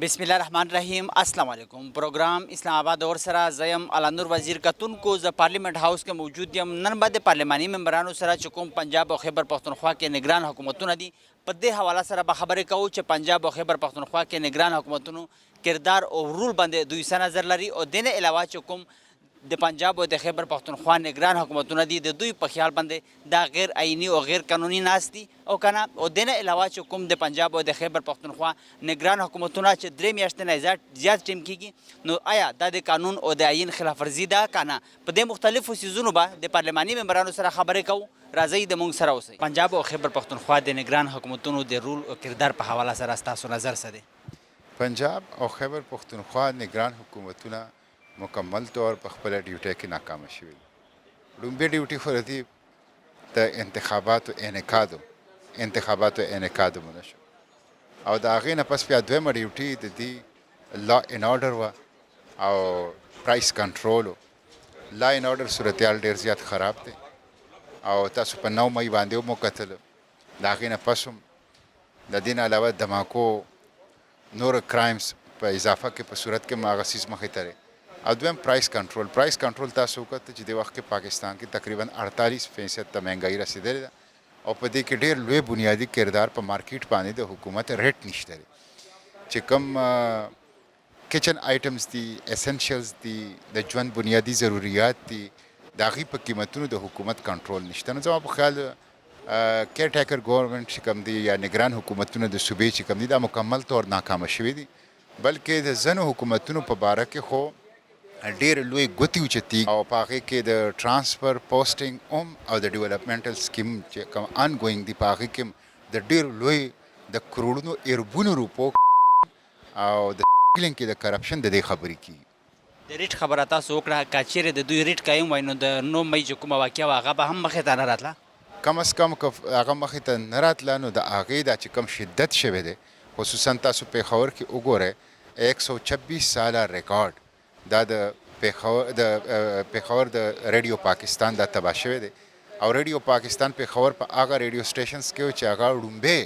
بسم الله الرحمن الرحیم. السلام علیکم. پروگرام اسلام آباد اور سره زیم علانور وزیر کتونکو ز پارلیمنٹ هاوس کې موجود یم. نن بعد پارلماني ممبرانو سره چې کوم پنجاب او خیبر پختونخوا کې نگران حکومتونه دي په دې حواله سره به خبرې کوو چې پنجاب او خیبر پختونخوا کې نگران حکومتونو کردار او رول باندې دوی څه نظر لري او دینه علاوه چې کوم د پنجاب او د خیبر پختونخوا نگران حکومتونه دي د دوی په خیال باندې دا غیر آئینی او غیر قانوني ناست دي او کنه او دینه علاوه چې کوم د پنجاب او د خیبر پختونخوا نگران حکومتونه چې درې میاشتې نه زیات ټیم کیږي نو آیا دا د قانون او د آئین خلاف ورزي ده کنه په دې مختلفو سیزونو به د پارلماني ممبرانو سره خبرې کوو. راځئ د موږ سره اوسئ. پنجاب او خیبر پختونخوا د نگران حکومتونو د رول او کردار په حواله سره ستاسو نظر څه دی؟ پنجاب او خیبر پختونخوا نگران حکومتونه مکمل طور په خپل ډیوټي کې ناکام شوي. لومبي ډیوټي خو دي د انتخاباتو انعقاد مونه شو او د هغې نه پس بیا دویمه ډیوټي د دې لا ان آرډر وه او پرایس کنټرول و. لا ان آرډر صورتحال ډېر زیات خراب دی او تاسو په 9 مئی باندې هم وکتل د هغې نه پس هم د دې نه علاوه دماکو نور کرایمز په اضافه کې په صورت کې هم هغه څیز مخې ته او دویم پرایس کنټرول تاسو وکړه چې د وخت کې پاکستان کې تقریبا 48% ته مهنګایي رسیدلې ده او په دې کې ډېر لوی بنیادی کردار په مارکیټ باندې د حکومت ریټ نشته دی چې کوم کچن آیټمز دي اسنشلز دي د ژوند بنیادی ضروریات دي د هغې په قیمتونو د حکومت کنټرول نشته. نو زما په خیال کیر ټیکر ګورنمنټ چې کوم دي یا نگران حکومتونه د صوبې چې کوم دي دا مکمل طور ناکامه شوي دي بلکې د ځینو حکومتونو په باره کې خو ډېر لوی ګوتې اوچتي او په هغې کې د ټرانسفر پوسټینګ هم او د ډیولپمنټل سکیم چې کوم ان ګوینګ دي په هغې کې هم د ډېر لوی د کروڑونو اربونو روپو او د کې د کرپشن د دې خبرې کېږي. د ریټ خبره تاسو وکړه که چیرې د دوی ریټ قایم وای نو د 9 مئی چې کومه واقعه وه هغه به هم مخې ته نه راتله. کم از کم که هغه مخې ته نه راتله نو د هغې دا چې کوم شدت شوی دی خصوصا تاسو پېښور کې وګورئ 126 ساله ریکارډ دا د پېښور د ریډیو پاکستان دا تباه شوی دی او ریډیو پاکستان پېښور په هغه ریډیو سټیشنز کې و چې هغه ړومبی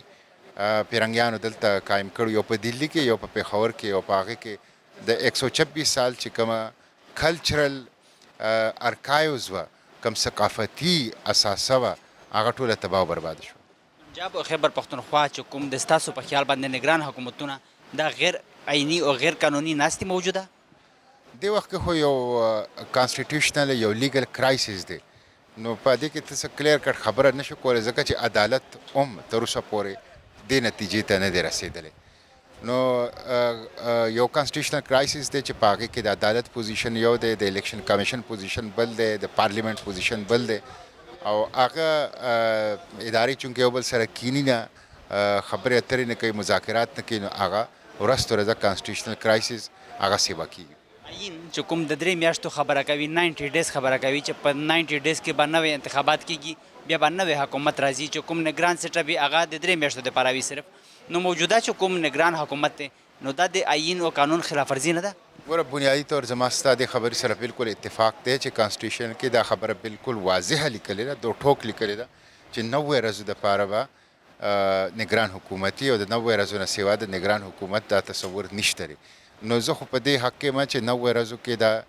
پیرنګیانو دلته قایم کړي یو په دلی کې یو په پېښور کې یو په هغې کې د 126 سال چې کومه کلچرل ارکایوز وه کوم ثقافتي اثاثه وه هغه ټوله تباه و برباده شو. پنجاب او خیبر پختونخوا چې کوم د ستاسو په خیال باندې نگران حکومتونه دا غیر آئینی او غیر قانوني ناستې موجوده دې وخت کې خو یو کانسټیټیوشنل یو لیګل کرایسس دی نو په دې کې ته څه کلیر کټ خبره نشو کولی ځکه چې عدالت هم تر اوسه پورې دې نتیجې ته نه دی رسېدلی. نو یو کانسټیټیوشنل کرایسس دی چې په هغې کې د عدالت پوزیشن یو دی د الیکشن کمیشن پوزیشن بل دی د پارلیمنٹ پوزیشن بل دی او هغه ادارې چونکې یو بل سره کینی نه خبرې اترې نه کوي مذاکرات نه کوي نو هغه ورځ تر ورځه کانسټیټیوشنل کرایسس هغه سیوا کېږي. آئین چې کوم د 3 میاشتو خبره کوي 90 ډیز خبره کوي چې په 90 ډیز کې به نوې انتخابات کیږي بیا به نوې حکومت راځي چې کوم نگران سیټه وي هغه د 3 میاشتو دپاره وي صرف. نو موجوده چې کوم نگران حکومت دی نو دا د آئین او قانون خلاف ورزي نه ده؟ ګوره بنیادي طور زما ستا دې خبرې سره بالکل اتفاق دی چې کانسټیټیوشن کې دا خبره بالکل واضحه لیکلې ده دو ټوک لیکلې ده چې 90 ورځو دپاره به نگران حکومتي او د 90 ورځو نه سوا د نگران حکومت دا تصور نشته دی. نو زه خو په دې حق کې یم چې 90 ورځو کې دا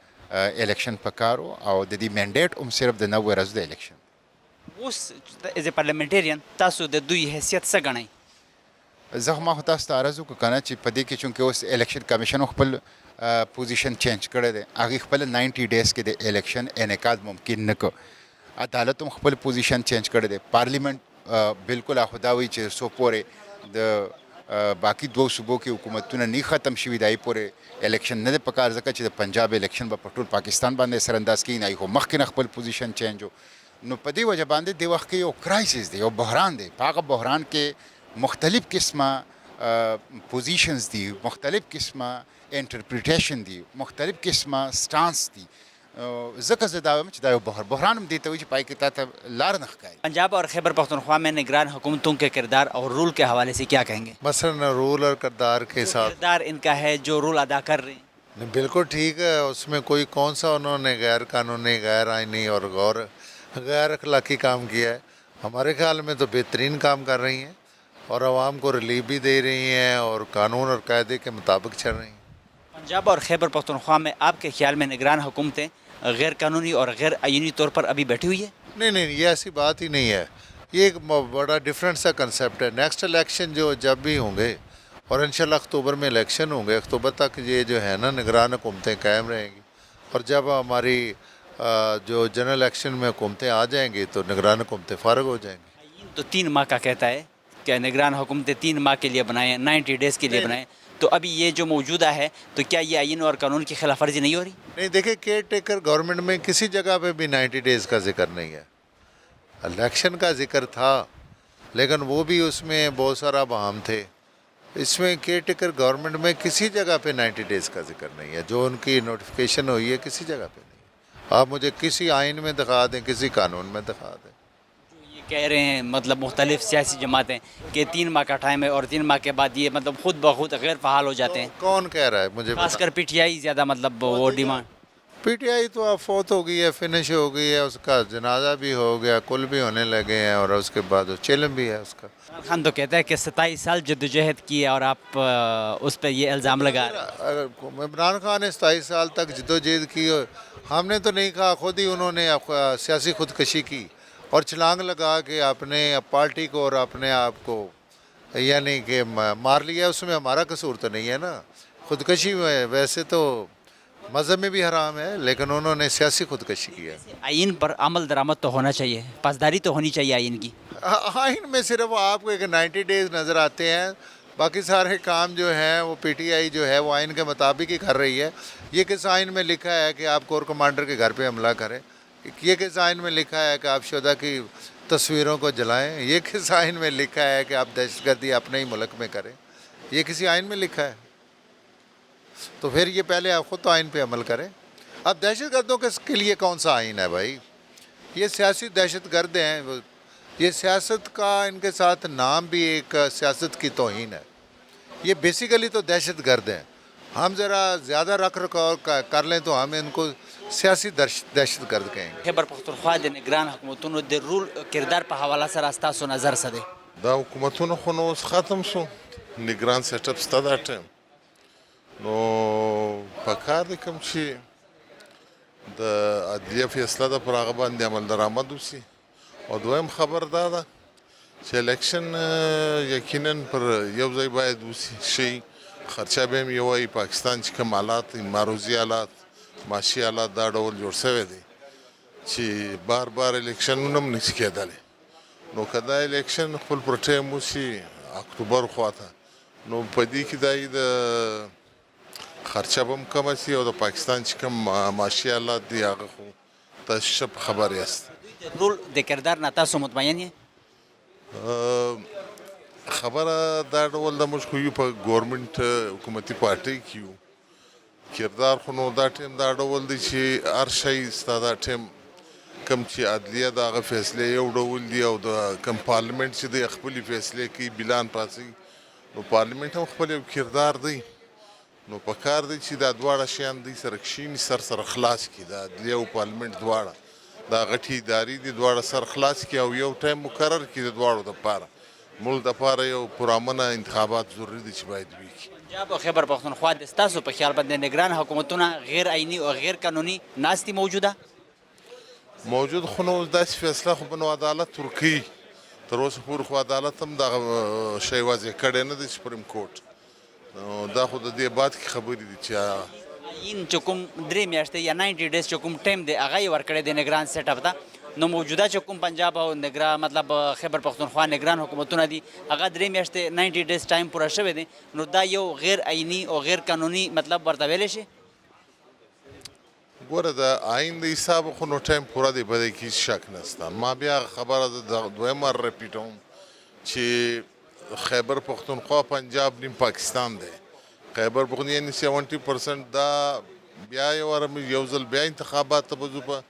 الیکشن پکار و او د دې منډیټ هم صرف د 90 ورځو د الیکشن. اوس ایز ا پارلیمنټریان تاسو د دوی حیثیت څه ګڼئ؟ زه خو ما خو تاسو ته عرض وکړو که نه چې په دې کې چونکې اوس الیکشن کمیشن خپل پوزیشن چینج کړی دی هغې خپل 90 ډیز کې د الیکشن انعقاد ممکن نه کړ. عدالت هم خپل پوزیشن چینج کړی دی. پارلیمنٹ بالکل هغه دا وایي چې څو پورې د باقي 2 صوبو کې حکومتونه نه ختم شوي دی پورې الیکشن نه دی پکار ځکه چې د پنجاب الیکشن به په ټول پاکستان باندې اثرانداز کېږي نه خو مخکې نه خپل پوزیشن چینج و. نو په دې وجه باندې دې وخت کې یو کرایسس دی یو بحران دی. په هغه بحران کې مختلف قسمه پوزیشنز دي مختلف قسمه انټرپریټیشن دي مختلف قسمه سټانس دي ځکه زه دا وایم چې دا یو بحران هم دې ته وایي چې پای کې تا ته لار نه ښکاري. پنجاب اور خیبر پختونخوا میں نگران حکومتوں کے کردار اور رول کے حوالے سے کیا کہیں گے؟ مثلا رول اور کردار کے ساتھ کردار ان کا ہے جو رول ادا کر رہے ہیں بالکل ٹھیک ہے. اس میں کوئی کون سا انہوں نے غیر قانونی غیر آئینی اور غیر اخلاقی کام کیا ہے؟ ہمارے خیال میں تو بہترین کام کر رہی ہیں اور عوام کو ریلیف بھی دے رہی ہیں اور قانون اور قاعدے کے مطابق چل رہی ہیں. پنجاب اور خیبر پختونخوا میں آپ کے خیال میں نگران حکومتیں غیر قانونی اور غیر آئینی طور پر ابھی بیٹھی ہوئی ہے؟ نہیں نہیں، یہ ایسی بات ہی نہیں ہے. یہ ایک بڑا ڈفرینٹ سا کنسیپٹ ہے. نیکسٹ الیکشن جو جب بھی ہوں گے، اور انشاءاللہ اکتوبر میں الیکشن ہوں گے، اکتوبر تک یہ جو ہے نا نگران حکومتیں قائم رہیں گی. اور جب ہماری جو جنرل الیکشن میں حکومتیں آ جائیں گی تو نگران حکومتیں فارغ ہو جائیں گی. آئین تو 3 ماہ کا کہتا ہے کہ نگران حکومتیں 3 ماہ کے لیے بنائیں، 90 ڈیز کے لیے بنائیں. تو ابھی یہ جو موجودہ ہے تو کیا یہ آئین اور قانون کی خلاف ورزی نہیں ہو رہی؟ نہیں، دیکھیں کیئر ٹیکر گورنمنٹ میں کسی جگہ پہ بھی 90 ڈیز کا ذکر نہیں ہے. الیکشن کا ذکر تھا لیکن وہ بھی اس میں بہت سارا بہام تھے. اس میں کیئر ٹیکر گورنمنٹ میں کسی جگہ پہ 90 ڈیز کا ذکر نہیں ہے. جو ان کی نوٹیفیکیشن ہوئی ہے کسی جگہ پہ نہیں ہے. آپ مجھے کسی آئین میں دکھا دیں، کسی قانون میں دکھا دیں. یہ کہہ رہے ہیں مطلب مختلف سیاسی جماعتیں کہ 3 ماہ کا ٹائم ہے اور 3 ماہ کے بعد یہ مطلب خود بخود غیر فعال ہو جاتے ہیں. کون کہہ رہا ہے مجھے خاص کر پی ٹی آئی زیادہ مطلب وہ ڈیمانڈ. پی ٹی آئی تو اب فوت ہو گئی ہے، فنش ہو گئی ہے، اس کا جنازہ بھی ہو گیا، کل بھی ہونے لگے ہیں، اور اس کے بعد چلم بھی ہے اس کا. عمران خان تو کہتا ہے کہ 27 سال جدوجہد کی ہے اور آپ اس پہ یہ الزام لگا رہے ہیں. اگر عمران خان نے 27 سال تک جدوجہد کی، ہم نے تو نہیں کہا، خود ہی انہوں نے سیاسی خودکشی کی اور چھلانگ لگا کے اپنے پارٹی کو اور اپنے آپ کو یعنی کہ مار لیا. اس میں ہمارا قصور تو نہیں ہے نا. خودکشی میں ویسے تو مذہب میں بھی حرام ہے، لیکن انہوں نے سیاسی خودکشی کیا. آئین پر عمل درآمد تو ہونا چاہیے، پاسداری تو ہونی چاہیے آئین کی. آئین میں صرف آپ کو ایک 90 ڈیز نظر آتے ہیں، باقی سارے کام جو ہیں وہ پی ٹی آئی جو ہے وہ آئین کے مطابق ہی کر رہی ہے. یہ کس آئین میں لکھا ہے کہ آپ کور کمانڈر کے گھر پہ حملہ کریں؟ یہ کس آئین میں لکھا ہے کہ آپ شہداء کی تصویروں کو جلائیں؟ یہ کس آئین میں لکھا ہے کہ آپ دہشت گردی اپنے ہی ملک میں کریں؟ یہ کسی آئین میں لکھا ہے؟ تو پھر یہ پہلے آپ خود تو آئین پہ عمل کریں. اب دہشت گردوں کے لیے کون سا آئین ہے بھائی؟ یہ سیاسی دہشت گرد ہیں. یہ سیاست کا ان کے ساتھ نام بھی ایک سیاست کی توہین ہے. یہ بیسیکلی تو دہشت گرد ہیں. ہم ذرا زیادہ رکھ رکھاؤ کر لیں تو ہم ان کو سیاسی دہشت گرد کہیں گے. خیبر پختونخوا د نگران حکومتونو د رول کردار په حواله سره ستاسو نظر څه دی؟ دا حکومتونه خو نو اوس ختم شو، نگران سیټ اپ سته دا ټایم. نو پکار دی کوم چې د عدلیه فیصله ده پر هغه باندې عمل درآمد وشي. او دویم خبر دا ده چې الیکشن یقینا پر یو ځای باید وشي. خرچه به هم یو وایي. پاکستان چې کوم حالات معروضي حالات، معاشي حالات دا ډول جوړ شوی دی چې بار بار الیکشنونه هم نشي کېدلی. نو که دا الیکشن خپل پر ټایم وشي اکتوبر خواته، نو په دې کې دا د خرچه به هم کمه شي او د پاکستان چې کوم معاشي حالات دي هغه خو تاسو ښه خبر یاست. د رول د کردار نه تاسو مطمئن یې؟ خبره دا ډول ده، موږ خو یو په ګورنمنټ حکومتي پارټۍ کې یو. کردار خو نو دا ټایم دا ډول دی چې هر شی ستا دا ټایم کوم چې عدلیه د هغه فیصلې یو ډول دي او د کوم پارلیمنټ چې دی خپلې فیصلې کوي، بیلان پاسوي. نو پارلیمنټ هم خپل یو کردار دی. نو پکار دی چې دا دواړه شیان دی سره کښېني، سر سره خلاص کړي. د عدلیه او پارلیمنټ دواړه دا غټې ادارې دي، دواړه سر خلاص کړي او یو ټایم مقرر کړي د دواړو دپاره. ملک دپاره یو پرامنه انتخابات ضروري دي چې باید وکړي. پنجاب او خیبر پختونخوا د ستاسو په خیال باندې نگران حکومتونه غیر آئینی او غیر قانوني ناستې موجوده؟ موجود خو نو داسې فیصله خو به نو عدالت ورکوي. تر اوسه پورې خو عدالت هم دغه شی واضح کړی نه دی، سپریم کورټ. نو دا خو د دې بعد کې خبرې دي چې آئین چې کوم 3 میاشتې یا 90 ډیز چې کوم ټایم دی هغه یې ورکړی دی نگران سیټ اپ ته. نو موجوده چې کوم پنجاب او نگران مطلب خیبر پختونخوا نگران حکومتونه دي هغه 3 میاشتې 90 ډیز ټایم پوره شوی دی. نو دا یو غیر آئینی او غیر قانوني مطلب ورته ویلی شي؟ ګوره د آئین د حساب خو نو ټایم پوره دی، په دې کې هېڅ شک نشته. ما بیا خبره د دویم وار ریپیټوم چې خیبر پختونخوا پنجاب نیم پاکستان دی. خیبر پختونخوا یعنې 70% دا بیا یو ځل بیا انتخابات ته به ځو په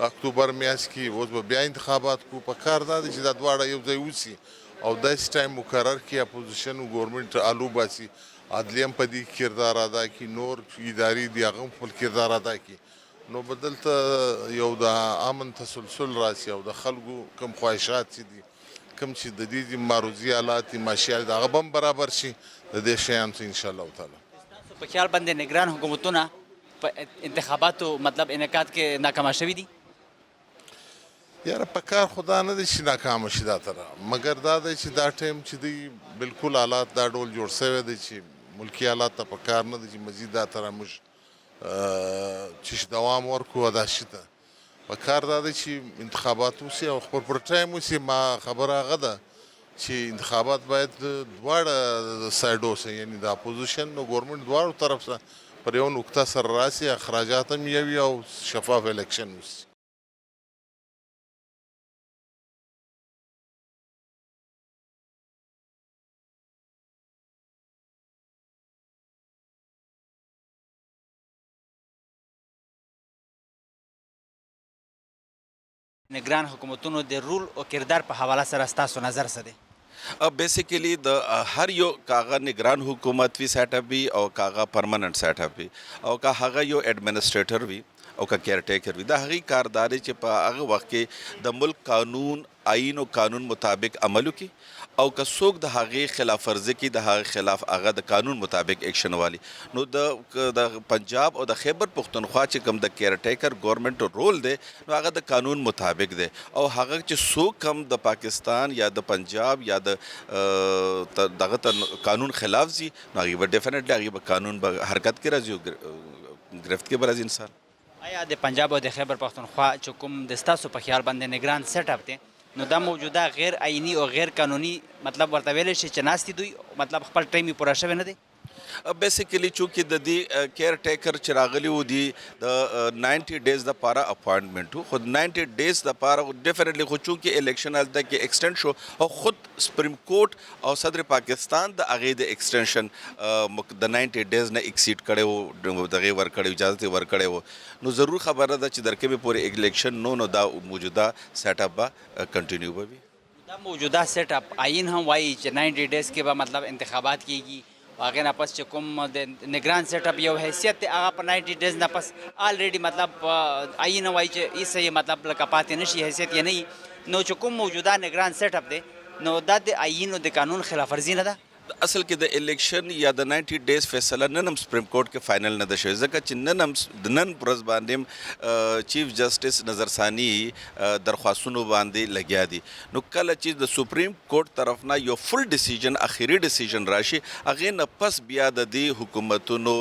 اکتوبر میاشت کې. اوس به بیا انتخابات کو. په کار دا دی چې دا دواړه یو ځای وسي او داسې ټایم مقرر کړي اپوزیشن و ګورنمنټ الو باسي، عدلیه هم په دې کردار ادا کړي، نور ادارې دي هغه هم خپل کردار ادا کړي. نو به دلته یو د امن تسلسل راسي او د خلکو کوم خواهشات چې دي کوم چې د دې معروضي حالات دي معاشي حالات هغه به هم برابر شي د دې شیانو څخه انشاءالله تعالی. په خیال باندې نگران حکومتونه په انتخاباتو مطلب انعقاد کې ناکامه شوي دي؟ یاره په کار خدا نه دی چې ناکامه شي دا تره، مګر دا دی چې دا ټایم چې دی بالکل حالات دا ډول جوړ شوی دی چې ملکي حالات ته په کار نه دی چې مزید دا تره موږ چې دوام ورکړو دا شي ته په کار دا دی چې انتخابات وسي او خپل پر ټایم وسي. ما خبره هغه ده چې انتخابات باید دواړه سایډ اوسي، یعنی د اپوزیشن او ګورنمنټ دواړو طرف سره پر یو نقطه سره راسي، اخراجات هم یو وي او شفاف الیکشن وسي. نگران حکومتونو د رول او کردار په حواله سره ستاسو نظر څه دی؟ بیسیکلی د هر یو کاغه نگران حکومت وی سیټ اپ وی او کاغه پرمننٹ سیټ اپ وی او کا هغه یو ایڈمنسټریټر وی او کا کیر ټیکر وی دا هغه کارداري چې په هغه وخت کې د ملک قانون آئین او قانون مطابق عملو کی او که څوک د هغې خلاف ورزي کوي د هغه خلاف هغه د قانون مطابق ایکشن والی. نو د پنجاب او د خیبر پښتونخوا چې کوم د کیر ټیکر ګورنمنټ رول دی نو هغه د قانون مطابق دی او هغه چې څوک هم د پاکستان یا د پنجاب یا د دغه قانون خلاف زی نو هغې به ډیفینیټلی هغې به قانون به حرکت کې راځي او گرفت کې به راځي انسان. آیا د پنجاب او د خیبر پښتونخوا چې کوم د ستاسو په خیال باندې نگران سیټ اپ دی نو دا موجوده غیر آئینی او غیر قانوني مطلب ورته ویلی شي چې ناستې دوی مطلب خپل ټایم یې پوره شوی نه دی؟ بیسیکلی چونکې د دې کیر ټیکر چې راغلی و دي د 90 ډیز دپاره اپوینټمنټ و خو 90 ډیز دپاره ډیفینیټلی خو چونکې الیکشن هلته کې ایکسټینډ شو او خود سپریم کورټ او صدر پاکستان د هغې د ایکسټینشن د 90 ډیز نه ایکسیډ کړی و دغې ورکړی اجازت یې ورکړی و نو ضرور خبره ده چې در کومې پورې الیکشن نو دا موجوده سیټ اپ به کنټینیو به وي. دا موجوده سیټ اپ آئین هم وایي چې 90 ډیز کې به مطلب انتخابات کیږي هغې نه پس چې کوم د نگران سیټ اپ یو حیثیت دی هغه په 90 ډیز نه پس آلریډي مطلب آئین وایي چې هېڅ یې مطلب لکه پاتې نه شي حیثیت یې نه وي نو چې کوم موجوده نگران سیټ اپ دی نو دا د آئین او د قانون خلاف ورزي نه ده؟ اصل کې د الیکشن یا د 90 ډیز فیصله نن هم سپریم کورټ کې فائنل نه ده شوې ځکه چې نن هم د نن ورځ باندې چیف جسټس نظر ثاني درخواستونو باندې لګیا دي. نو کله چې د سپریم کورټ طرف نه یو فل ډیسیژن اخري ډیسیژن راشي هغې نه پس بیا د دې حکومتونو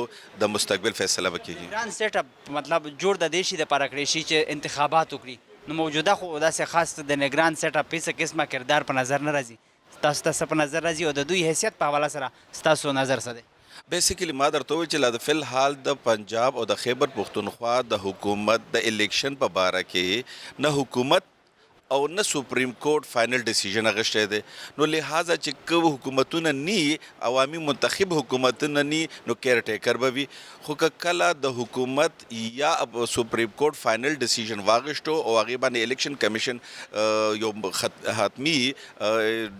د مستقبل فیصله به کېږي. نگران سیټ اپ مطلب جوړ د دې شي دپاره کړی شي چې انتخابات وکړي نو موجوده خو داسې خاص د نگران سیټ اپ هېڅ قسمه کردار په نظر نه راځي. تاسو ته څه په نظر راځي او د دوی حیثیت په حواله سره ستاسو نظر څه دی؟ بیسیکلی ما درته وویل چې لا د فی الحال د پنجاب او د خیبر پښتونخوا د حکومت د الیکشن په باره کې نه حکومت او نه سپریم کورټ فائنل ډیسیژن اخیستی دی نو لہٰذا چې کوم حکومتونه نی عوامي منتخب حکومتونه نی نو کیر ټیکر به وي خو که کله د حکومت یا سپریم کورټ فائنل ډیسیژن واخیستو او هغې باندې الیکشن کمیشن یو حتمي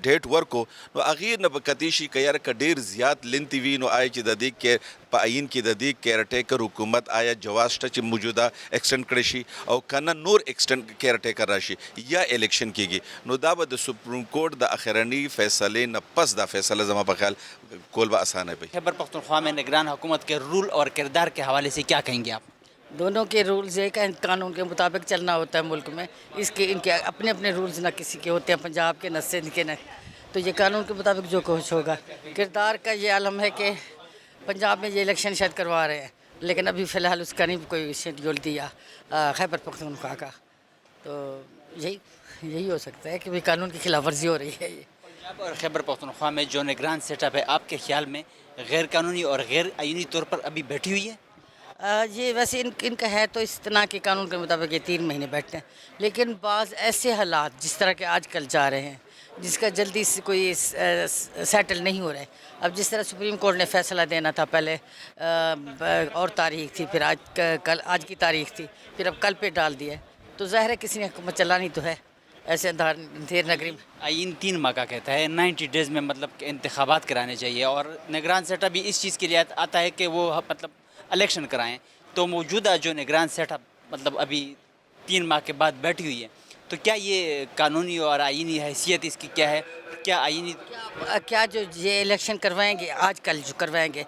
ډیټ ورکو نو هغې نه به کتی شي که یاره که ډېر زیات لنتې وي نو آیا چې د دې په آئین کې د دې کیر ټیکر حکومت آیا جواز شته چې موجوده ایکسټینډ کړی شي او که نه نور ایکسټینډ کیر ټیکر راشي یا الیکشن کېږي نو دا به د سپریم کورټ د اخرني فیصلې نه پس دا فیصله زما په خیال کول به آسانه وي. خیبر پختونخوا میں نگران حکومت کے رول اور کردار کے حوالے سے کیا کہیں گے آپ؟ دونوں کے رولز ایک ہیں قانون کے مطابق چلنا ہوتا ہے ملک میں ان کے اپنے اپنے رولز نہ کسی کے ہوتے ہیں پنجاب کے نہ سندھ کے نہ تو یہ قانون کے مطابق جو کچھ ہوگا. کردار کا یہ عالم ہے کہ پنجاب میں یہ الیکشن شاید کروا رہے ہیں لیکن ابھی فی الحال اس کا نہیں کوئی شیڈیول دیا خیبر پختونخوا کا تو یہی ہو سکتا ہے کہ بھی قانون کی خلاف ورزی ہو رہی ہے. یہ پنجاب اور خیبر پختونخوا میں جو نگران سیٹ اپ ہے آپ کے خیال میں غیر قانونی اور غیر آئینی طور پر ابھی بیٹھی ہوئی ہے؟ یہ ویسے ان کا ہے تو اس طرح کے قانون کے مطابق یہ 3 مہینے بیٹھتے ہیں لیکن بعض ایسے حالات جس طرح کے آج کل جا رہے ہیں جس کا جلدی سے کوئی سیٹل نہیں ہو رہا ہے. اب جس طرح سپریم کورٹ نے فیصلہ دینا تھا پہلے اور تاریخ تھی پھر آج کی تاریخ تھی پھر اب کل پہ ڈال دیا تو ظاہر ہے کسی نے حکومت چلانی تو ہے ایسے دیر نگری میں. آئین 3 ماہ کا کہتا ہے 90 ڈیز میں مطلب کہ انتخابات کرانے چاہیے اور نگران سیٹ اپ بھی اس چیز کے لیے آتا ہے کہ وہ مطلب الیکشن کرائیں تو موجودہ جو نگران سیٹ اپ مطلب ابھی 3 ماہ کے بعد بیٹھی ہوئی ہے تو کیا یہ قانونی اور آئینی حیثیت اس کی کیا ہے؟ کیا آئینی کیا جو یہ الیکشن کروائیں گے آج کل جو کروائیں گے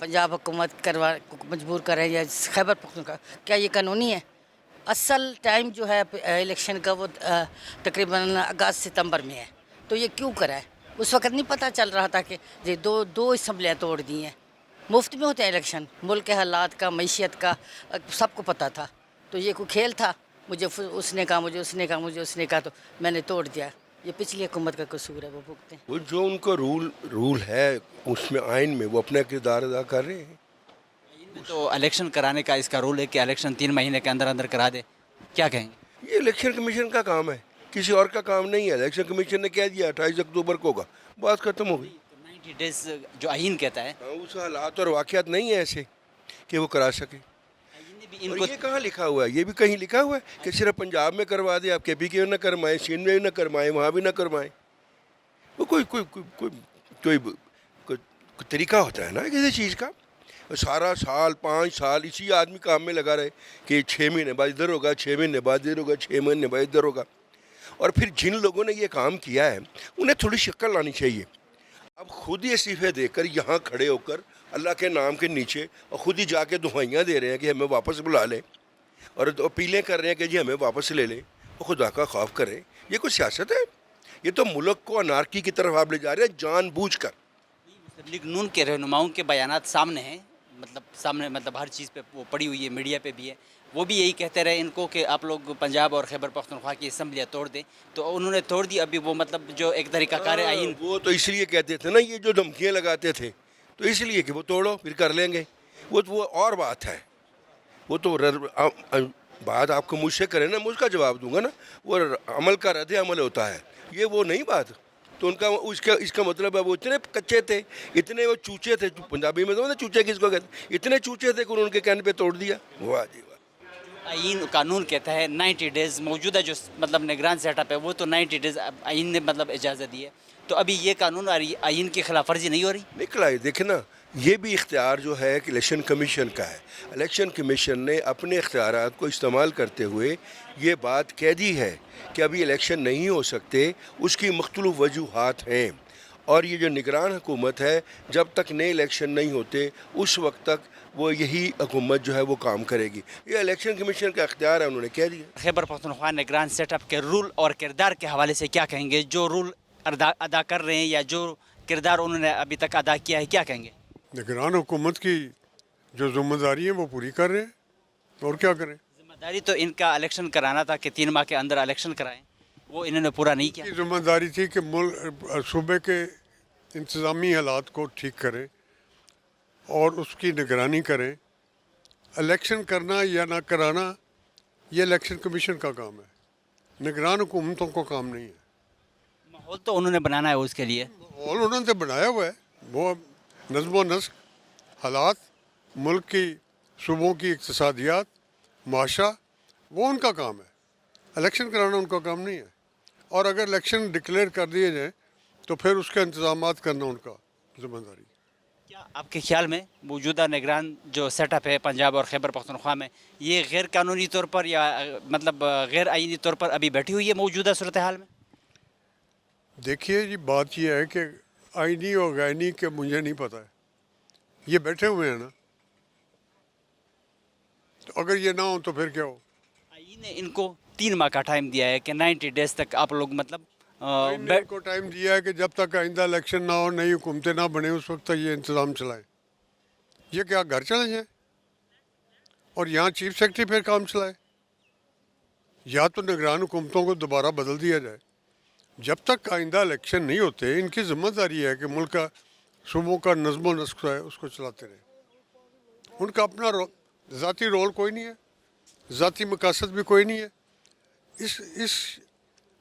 پنجاب حکومت مجبور کر رہے ہیں یا خیبر پختونخوا، کیا یہ قانونی ہے؟ اصل ٹائم جو ہے الیکشن کا وہ تقریباً اگست ستمبر میں ہے، تو یہ کیوں کرا ہے؟ اس وقت نہیں پتہ چل رہا تھا کہ یہ دو اسمبلیاں توڑ دی ہیں، مفت میں ہوتے ہیں الیکشن، ملک کے حالات کا، معیشت کا سب کو پتہ تھا، تو یہ کوئی کھیل تھا؟ مجھے اس نے کہا، مجھے اس نے کہا، مجھے اس نے کہا، تو میں نے توڑ دیا۔ یہ پچھلی حکومت کا قصور ہے، وہ بھگتے ہیں۔ وہ جو ان کا رول ہے اس میں آئین میں وہ اپنا کردار ادا کر رہے ہیں۔ تو الیکشن کرانے کا اس کا رول ہے کہ الیکشن 3 مہینے کے اندر اندر کرا دے، کیا کہیں گے؟ یہ الیکشن کمیشن کا کام ہے، کسی اور کا کام نہیں ہے۔ الیکشن کمیشن نے کہہ دیا 28 اکتوبر کو ہوگا، بات ختم ہو گئی۔ 90 ڈیز جو آئین کہتا ہے، اس حالات اور واقعات نہیں ہیں ایسے کہ وہ کرا سکے۔ آئین نے بھی ان اور کو یہ کہاں لکھا ہوا ہے؟ یہ بھی کہیں لکھا ہوا ہے کہ صرف پنجاب میں کروا دیں، آپ کے پی کے نہ کروائیں، سندھ میں بھی نہ کروائیں، وہاں بھی نہ کروائیں۔ وہ کوئی طریقہ ہوتا ہے نا کسی چیز کا؟ سارا سال 5 سال اسی آدمی کام میں لگا رہے کہ 6 مہینے بعد ادھر ہوگا، 6 مہینے بعد ادھر ہوگا، 6 مہینے بعد ادھر ہوگا۔ اور پھر جن لوگوں نے یہ کام کیا ہے انہیں تھوڑی شکل لانی چاہیے۔ اب خود ہی استعفے دے کر یہاں کھڑے ہو کر اللہ کے نام کے نیچے اور خود ہی جا کے دعائیاں دے رہے ہیں کہ ہمیں واپس بلا لیں، اور اپیلیں کر رہے ہیں کہ جی ہمیں واپس لے لیں، اور خدا کا خوف کریں۔ یہ کوئی سیاست ہے؟ یہ تو ملک کو انارکی کی طرف آپ لے جا رہے ہیں جان بوجھ کر۔ مسلم لیگ نون کے رہنماؤں کے بیانات سامنے ہیں، مطلب ہر چیز پہ وہ پڑی ہوئی ہے، میڈیا پہ بھی ہے، وہ بھی یہی کہتے رہے ان کو کہ آپ لوگ پنجاب اور خیبر پختونخوا کی اسمبلیاں توڑ دیں، تو انہوں نے توڑ دی۔ ابھی وہ مطلب جو ایک طریقہ کار آئین، وہ تو اس لیے کہتے تھے نا، یہ جو دھمکیاں لگاتے تھے تو اس لیے کہ وہ توڑو پھر کر لیں گے، وہ اور بات ہے۔ وہ تو بات آپ کو مجھ سے کریں نا، مجھ کا جواب دوں گا نا، وہ عمل کا رد عمل ہوتا ہے، یہ وہ نہیں بات۔ تو ان کا اس کا مطلب ہے وہ اتنے کچے تھے، اتنے وہ چوچے تھے، پنجابی میں تو چوچے کس کو کہتے ہیں، اتنے چوچے تھے کہ انہوں کے کہنے پہ توڑ دیا۔ واہ جی واہ۔ آئین قانون کہتا ہے 90 ڈیز، موجودہ جو مطلب نگران سیٹ اپ ہے وہ تو 90 ڈیز آئین نے مطلب اجازت دی ہے، تو ابھی یہ قانون اور آئین کی خلاف ورزی نہیں ہو رہی؟ نکلا ہے، دیکھیں نا، یہ بھی اختیار جو ہے کہ الیکشن کمیشن کا ہے۔ الیکشن کمیشن نے اپنے اختیارات کو استعمال کرتے ہوئے یہ بات کہہ دی ہے کہ ابھی الیکشن نہیں ہو سکتے، اس کی مختلف وجوہات ہیں، اور یہ جو نگران حکومت ہے جب تک نئے الیکشن نہیں ہوتے اس وقت تک وہ یہی حکومت جو ہے وہ کام کرے گی۔ یہ الیکشن کمیشن کا اختیار ہے، انہوں نے کہہ دیا۔ خیبر پختونخوا نگران سیٹ اپ کے رول اور کردار کے حوالے سے کیا کہیں گے؟ جو رول ادا کر رہے ہیں یا جو کردار انہوں نے ابھی تک ادا کیا ہے، کیا کہیں گے؟ نگران حکومت کی جو ذمہ داری ہے وہ پوری کر رہے ہیں، اور کیا کریں؟ ذمہ داری تو ان کا الیکشن کرانا تھا کہ 3 ماہ کے اندر الیکشن کرائیں، وہ انہوں نے پورا نہیں کیا۔ کی ذمہ داری تھی کہ صوبے کے انتظامی حالات کو ٹھیک کریں اور اس کی نگرانی کریں۔ الیکشن کرنا یا نہ کرانا یہ الیکشن کمیشن کا کام ہے، نگران حکومتوں کو کام نہیں ہے۔ ماحول تو انہوں نے بنانا ہے اس کے لیے۔ اور انہوں نے بنایا ہوا ہے، وہ نظم و نسق، حالات، ملک کی صوبوں کی اقتصادیات، معاشرہ، وہ ان کا کام ہے، الیکشن کرانا ان کا کام نہیں ہے۔ اور اگر الیکشن ڈکلیئر کر دیے جائیں تو پھر اس کے انتظامات کرنا ان کا ذمہ داری ہے۔ کیا آپ کے خیال میں موجودہ نگران جو سیٹ اپ ہے پنجاب اور خیبر پختونخوا میں، یہ غیر قانونی طور پر یا مطلب غیر آئینی طور پر ابھی بیٹھی ہوئی ہے موجودہ صورتحال میں؟ دیکھیے جی، بات یہ ہے کہ آئینی اور غائنی کے مجھے نہیں پتہ ہے، یہ بیٹھے ہوئے ہیں نا، تو اگر یہ نہ ہو تو پھر کیا ہو؟ آئین نے ان کو 3 ماہ کا ٹائم دیا ہے کہ 90 ڈیز تک آپ لوگ مطلب آئین نے ان کو ٹائم دیا ہے کہ جب تک آئندہ الیکشن نہ ہو، نئی حکومتیں نہ بنے، اس وقت تک یہ انتظام چلائیں۔ یہ کیا گھر چلے جائیں اور یہاں چیف سیکرٹری پھر کام چلائے؟ یا تو نگران حکومتوں کو دوبارہ بدل دیا جائے۔ جب تک آئندہ الیکشن نہیں ہوتے، ان کی ذمہ داری ہے کہ ملک کا صوبوں کا نظم و نسق ہے اس کو چلاتے رہیں۔ ان کا اپنا ذاتی رول کوئی نہیں ہے، ذاتی مقاصد بھی کوئی نہیں ہے۔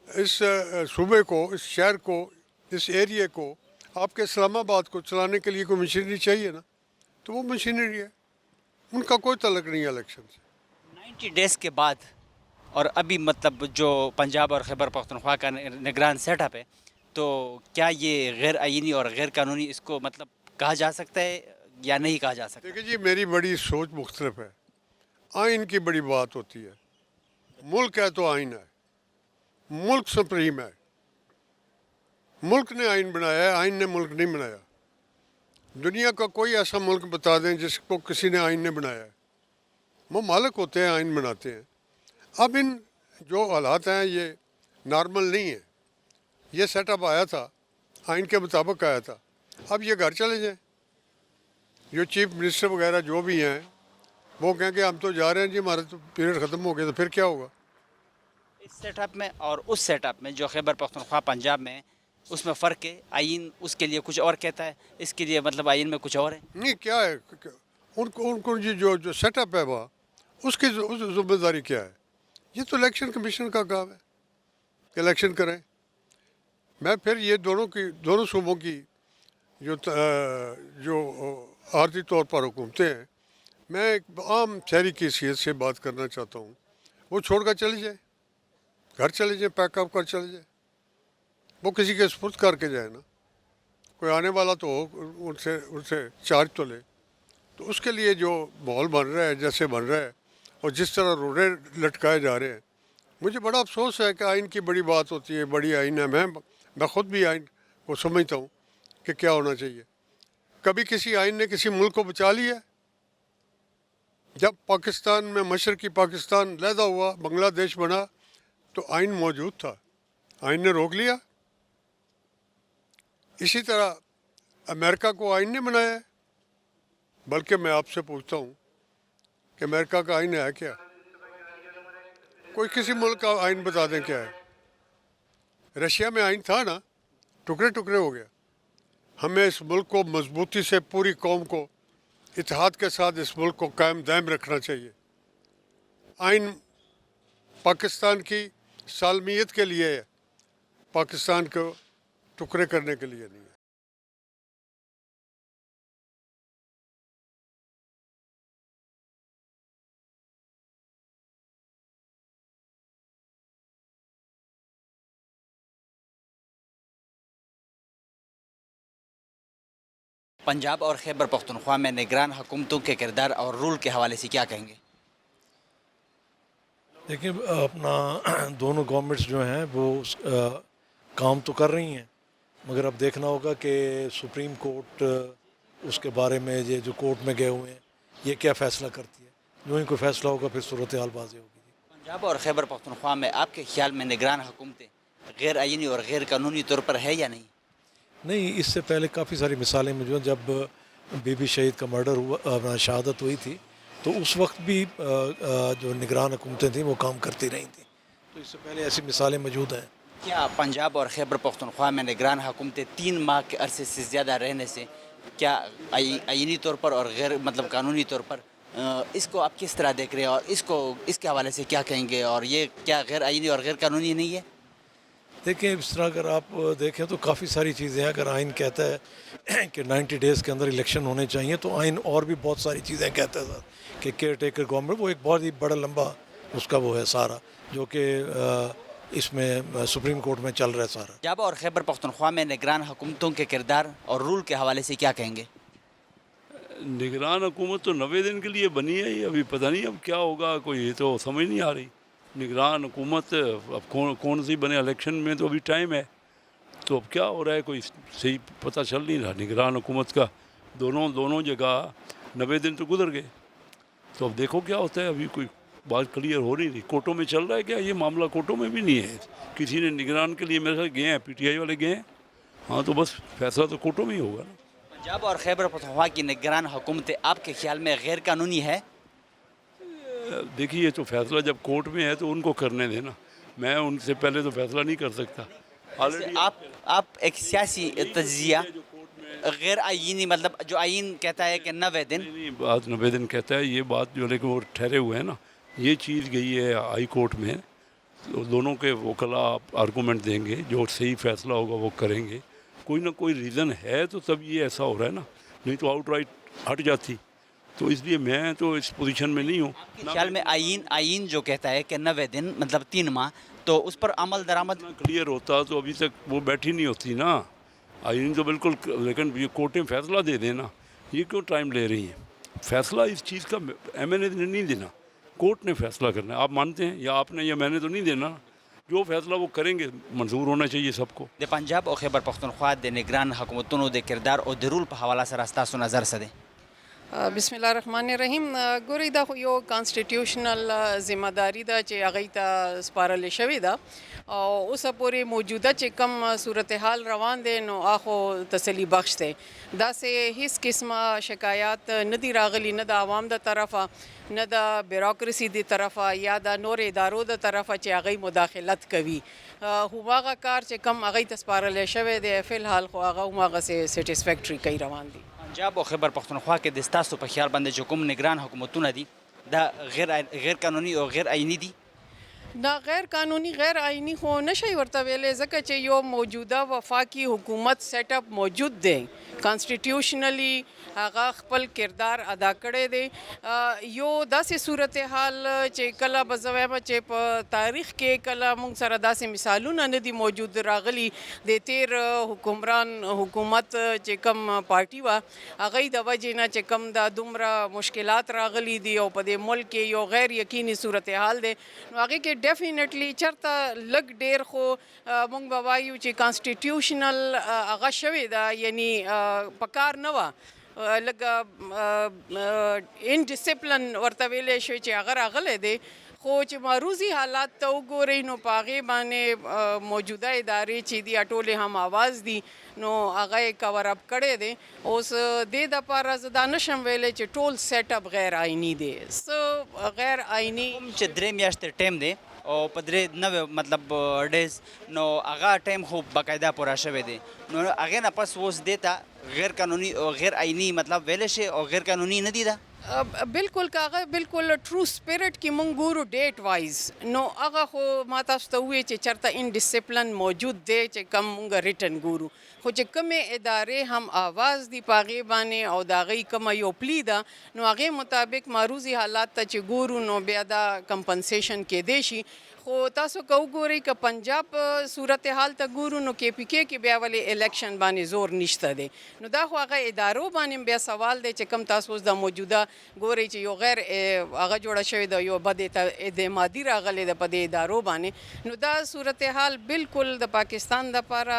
اس صوبے کو، اس شہر کو، اس ایریے کو، آپ کے اسلام آباد کو چلانے کے لیے کوئی مشینری چاہیے نا، تو وہ مشینری ہے، ان کا کوئی تعلق نہیں ہے الیکشن سے۔ 90 ڈیز کے بعد اور ابھی مطلب جو پنجاب اور خیبر پختونخوا کا نگران سیٹ اپ ہے، تو کیا یہ غیر آئینی اور غیر قانونی اس کو مطلب کہا جا سکتا ہے یا نہیں کہا جا سکتا؟ دیکھیں جی، میری بڑی سوچ مختلف ہے۔ آئین کی بڑی بات ہوتی ہے، ملک ہے تو آئین ہے، मुल्क सुप्रीम है, मुल्क ने आइन बनाया है, आइन ने मुल्क नहीं बनाया। दुनिया का कोई ऐसा मुल्क बता दें जिसको किसी ने आइन ने बनाया है। वो मालिक होते हैं, आइन बनाते हैं। अब इन जो हालात हैं ये नॉर्मल नहीं है। ये सेटअप आया था, आइन के मुताबिक आया था। अब ये घर चले जाएं। जो चीफ मिनिस्टर वगैरह जो भी हैं वो कहें कि हम तो जा रहे हैं जी, हमारा तो पीरियड ख़त्म हो गया, तो फिर क्या होगा? इस सेटअप में और उस सेटअप में जो खैबर पख्तूनख्वा पंजाब में, उसमें फ़र्क है। आइन उसके लिए कुछ और कहता है, इसके लिए मतलब आइन में कुछ और है। नहीं, क्या है उनको उनको जी जो सेटअप है वहाँ उसकी उस जिम्मेदारी क्या है? ये तो इलेक्शन कमीशन का काम है कि इलेक्शन करें। मैं फिर ये दोनों सूबों की जो आर्थिक तौर पर हुकूमतें हैं, मैं एक आम शहरी की हैसियत से बात करना चाहता हूँ, वो छोड़ कर चले जाए, घर चले जाए, पैकअप कर चले जाए। वो किसी के सुपुर्द करके जाए ना, कोई आने वाला तो हो, उनसे चार्ज तो ले। तो उसके लिए जो माहौल बन रहा है, जैसे बन रहा है और जिस तरह रोड़े लटकाए जा रहे हैं, मुझे बड़ा अफसोस है कि आइन की बड़ी बात होती है, बड़ी आइन है। मैं ख़ुद भी आइन को समझता हूँ कि क्या होना चाहिए। कभी किसी आइन ने किसी मुल्क को बचा लिया? जब पाकिस्तान में मशरक़ी पाकिस्तान लहदा हुआ, बांग्लादेश बना, तो आइन मौजूद था, आइन ने रोक लिया। इसी तरह अमेरिका को आइन ने बनाया है। बल्कि मैं आपसे पूछता हूँ कि अमेरिका का आइन है क्या? कोई किसी मुल्क का आइन बता दें क्या है? रशिया में आइन था ना, टुकड़े टुकड़े हो गया। हमें इस मुल्क को मजबूती से, पूरी कौम को इत्तेहाद के साथ इस मुल्क को कायम दायम रखना चाहिए। आइन पाकिस्तान की सालमियत के लिए है, पाकिस्तान को टुकड़े करने के लिए नहीं है। पंजाब और खैबर पख्तूनख्वा में निगरान हुकूमतों के किरदार और रूल के हवाले से क्या कहेंगे? देखिए, अपना दोनों गवर्नमेंट्स जो हैं वो काम तो कर रही हैं, मगर अब देखना होगा कि सुप्रीम कोर्ट उसके बारे में, ये जो कोर्ट में गए हुए हैं, ये क्या फ़ैसला करती है। जो ही कोई फ़ैसला होगा फिर सूरत हाल वाज़ेह होगी। पंजाब और खैबर पख्तूनख्वा में आपके ख्याल में निगरान हुकूमतें गैर आइनी और गैर कानूनी तौर पर है या नहीं? नहीं, इससे पहले काफ़ी सारी मिसालें मौजूद। जब बीबी शहीद का मर्डर हुआ, शहादत हुई थी, तो उस वक्त भी जो निगरान हुकूमतें थीं वो काम करती रही थी। तो इससे पहले ऐसी मिसालें मौजूद हैं। क्या पंजाब और खैबर पख्तूनख्वा में निगरान हुकूमतें 3 माह के अरसे से ज़्यादा रहने से क्या आइनी तौर पर और गैर मतलब कानूनी तौर पर इसको आप किस तरह देख रहे हैं, और इसके हवाले से क्या कहेंगे, और ये क्या गैर आइनी और गैर कानूनी नहीं है? देखिए, इस तरह अगर आप देखें तो काफ़ी सारी चीज़ें हैं। अगर आइन कहता है कि 90 डेज़ के अंदर इलेक्शन होने चाहिए, तो आइन और भी बहुत सारी चीज़ें कहता है सर कि केयर टेकर गवर्नमेंट, वो एक बहुत ही बड़ा लंबा उसका वो है सारा, जो कि इसमें सुप्रीम कोर्ट में चल रहा है सारा। पंजाब और खैबर पख्तूनख्वा में निगरान हुकूमतों के किरदार और रूल के हवाले से क्या कहेंगे? निगरान हुकूमत तो 90 दिन के लिए बनी है, अभी पता नहीं अब क्या होगा, कोई तो समझ नहीं आ रही। निगरान हुकूमत अब कौन सी बने, इलेक्शन में तो अभी टाइम है, तो अब क्या हो रहा है कोई सही पता चल नहीं रहा। निगरान हुकूमत का दोनों जगह 90 दिन तो गुजर गए, तो अब देखो क्या होता है। अभी कोई बात क्लियर हो नहीं रही। कोर्टों में चल रहा है क्या? ये मामला कोर्टों में भी नहीं है। किसी ने निगरान के लिए मेरे साथ गए हैं, PTI वाले गए हैं, हाँ, तो बस फैसला तो कोर्टों में ही होगा ना। पंजाब और खैबर पख्तूनख्वा की निगरान हुकूमतें आपके ख्याल में गैर कानूनी है? देखिए, तो फैसला जब कोर्ट में है तो उनको करने देना, मैं उनसे पहले तो फैसला नहीं कर सकता। ऑलरेडी आप एक सियासी तजिया गैर आइनी, मतलब जो आइन कहता है कि 90 दिन, नहीं, बात 90 दिन कहता है, ये बात जो लेकिन वो ठहरे हुए हैं ना, ये चीज़ गई है हाई कोर्ट में, तो दोनों के वकला आर्गूमेंट देंगे, जो सही फैसला होगा वो करेंगे। कोई ना कोई रीज़न है तो तब ये ऐसा हो रहा है ना, नहीं तो आउटराइट हट जाती। तो इसलिए मैं तो इस पोजीशन में नहीं हूँ। ख्याल में आइन जो कहता है कि 90 दिन मतलब 3 माह, तो उस पर अमल दरामद क्लियर होता तो अभी तक वो बैठी नहीं होती ना। आइन तो बिल्कुल, लेकिन ये कोर्टें फैसला दे देना, ये क्यों टाइम ले रही हैं? फैसला इस चीज़ का MNA ने नहीं देना, कोर्ट ने फैसला करना है। आप मानते हैं या आपने या मैंने तो नहीं देना। جو فیصلہ وہ کریں گے منظور ہونا چاہیے سب کو. د پنجاب او خیبر پختونخوا د نگران حکومتونو د کردار او د رول په حواله سره ستاسو نظر څه دی؟ بسم الله الرحمن الرحیم. ګورئ دا خو یو کانسټیټیوشنل ذمہ داری ده چې هغوی ته سپارل شوې ده او اوسه پورې موجوده چې کم صورتحال روان دی نو هغه تسلی بخش دی. داسې هیڅ قسمه شکایات نه دي راغلي، نه د عوام د طرفه، نه د بیروکراسي د طرفه یا د نور ادارو د طرفه چې هغوی مداخلت کوي. هماغه کار چې کم هغوی ته سپارلی شوی دی فی الحال خو هغه هماغسې سیټسفیکټري کوي روان دي. پنجاب او خیبر پختونخوا کې د ستاسو په خیال باندې چې کوم نگران حکومتونه دي دا غیر قانوني او غیر آئیني دي؟ دا غیر قانوني غیر آئینی خو نشي ورته ویلی ځکه چې یو موجوده وفاقي حکومت سیټ اپ موجود دی، کانسټیټیوشنلی هغه خپل کردار ادا کړی دی. یو داسې صورتحال چې کله به زه وایم چې په تاریخ کې کله موږ سره داسې مثالونه نه دي موجود راغلي د تیر حکمران حکومت چې کم پارټي وه هغوی د وجې نه چې کم دا دومره مشکلات راغلي دي او په دې ملک کې یو غیر یقیني صورتحال دی نو هغې کې ډیفینیټلی چېرته لږ ډیر خو موږ به وایو چې کانسټیټیوشنل هغه شوې ده، یعنی په کار نه وه لږ انډسپلن ورته ویلی شوی چې هغه راغلی دی. خو چې معروضي حالات ته وګورئ نو په هغې باندې موجوده ادارې چې دي ټولې هم آواز دي نو هغه یې کور اپ کړی دی. اوس دې دپاره زه دا نشم ویلی چې ټول سیټ اپ غیر آئیني دی. څه غیر آئیني چې 3 میاشتې ټایم دی او په 9 مطلب ډیز نو هغه ټایم خو باقاعده پوره شوی دی نو هغې نه پس اوس دې ته غیر قانوني او غیر آئیني مطلب ویلی شي او غیر قانوني نه دي ده؟ بالکل که هغه بالکل ټرو سپیرټ کې مونږ ګورو ډیټ وایز نو هغه خو ما تاسو ته ووایي چې چېرته انډسپلن موجود دی چې کم مونږ ریټن ګورو، خو چې کومې ادارې هم آواز دي په هغې باندې او د هغوی کومه یو پلی ده نو هغې مطابق معروضي حالات ته چې ګورو نو بیا دا کمپنسیشن کیدی شي. خو تاسو که وګورئ که پنجاب صورتحال ته ګورو نو کې پی کې بیا ولې الیکشن باندې زور نشته دی نو دا خو هغه ادارو باندې بیا سوال دی چې کم تاسو اوس د موجوده ګورئ چې یو غیر هغه جوړه شوې ده یو بد اعتمادي راغلی ده په دې ادارو باندې نو دا صورتحال بالکل د پاکستان دپاره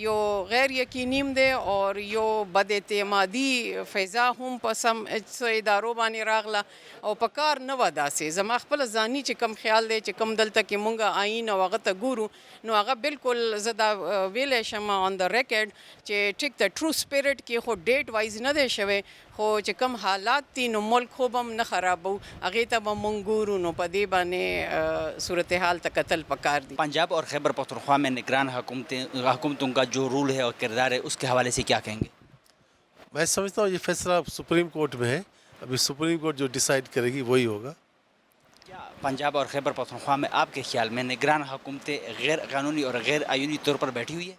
یو غیر یقینیم دی او یو بد اعتمادي فضا هم په سم ادارو باندې راغله او په کار نه وه داسې. زما خپله ځاني چې کم خیال دی چې کم دلته کې مونږ آئین او هغه ته ګورو نو هغه بالکل زه دا ویلی شم آن د ریکارډ چې ټیک د ټرو سپیرټ کې خو ډیټ وایز نه دی شوی خو چې کم حالات دي نو ملک خو به هم نه خرابو هغې ته به مونږ ګورو نو په دې باندې صورتحال ته کتل پکار دي. پنجاب اور خیبر پختونخوا میں نگران حکومتوں کا جو رول ہے اور کردار ہے اس کے حوالے سے کیا کہیں گے؟ میں سمجھتا ہوں یہ فیصلہ سپریم کورٹ میں ہے، ابھی سپریم کورٹ جو ڈیسائیڈ کرے گی وہی ہوگا. پنجاب اور خیبر پختونخوا میں آپ کے خیال میں نگران حکومتیں غیر قانونی اور غیر آئینی طور پر بیٹھی ہوئی ہے؟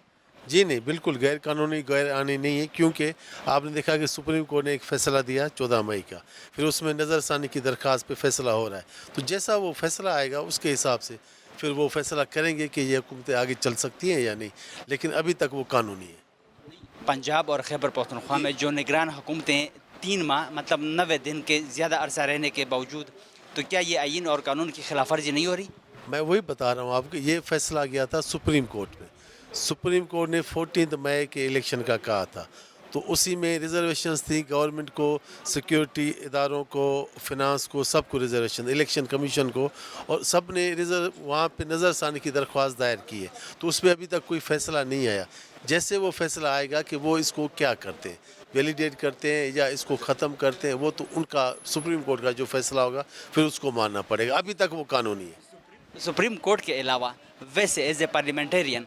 جی نہیں، بالکل غیر قانونی غیر آئینی نہیں ہے، کیونکہ آپ نے دیکھا کہ سپریم کورٹ نے ایک فیصلہ دیا 14 مئی کا، پھر اس میں نظر ثانی کی درخواست پہ فیصلہ ہو رہا ہے، تو جیسا وہ فیصلہ آئے گا اس کے حساب سے پھر وہ فیصلہ کریں گے کہ یہ حکومتیں آگے چل سکتی ہیں یا نہیں، لیکن ابھی تک وہ قانونی ہے. پنجاب اور خیبر پختونخوا میں جو نگران حکومتیں 3 ماہ مطلب 90 دن کے زیادہ عرصہ رہنے کے باوجود تو کیا یہ آئین اور قانون کی خلاف ورزی نہیں ہو رہی؟ میں وہی بتا رہا ہوں آپ کو، یہ فیصلہ گیا تھا سپریم کورٹ میں. سپریم کورٹ نے 14 مئی کے الیکشن کا کہا تھا، تو اسی میں ریزرویشنز تھیں، گورنمنٹ کو، سیکیورٹی اداروں کو، فنانس کو، سب کو ریزرویشن، الیکشن کمیشن کو، اور سب نے وہاں پہ نظر ثانی کی درخواست دائر کی ہے، تو اس پہ ابھی تک کوئی فیصلہ نہیں آیا. جیسے وہ فیصلہ آئے گا کہ وہ اس کو کیا کرتے ہیں، ویلیڈیٹ کرتے ہیں یا اس کو ختم کرتے ہیں، وہ تو ان کا سپریم کورٹ کا جو فیصلہ ہوگا پھر اس کو ماننا پڑے گا. ابھی تک وہ قانونی ہے. سپریم کورٹ کے علاوہ ویسے ایز اے پارلیمنٹرین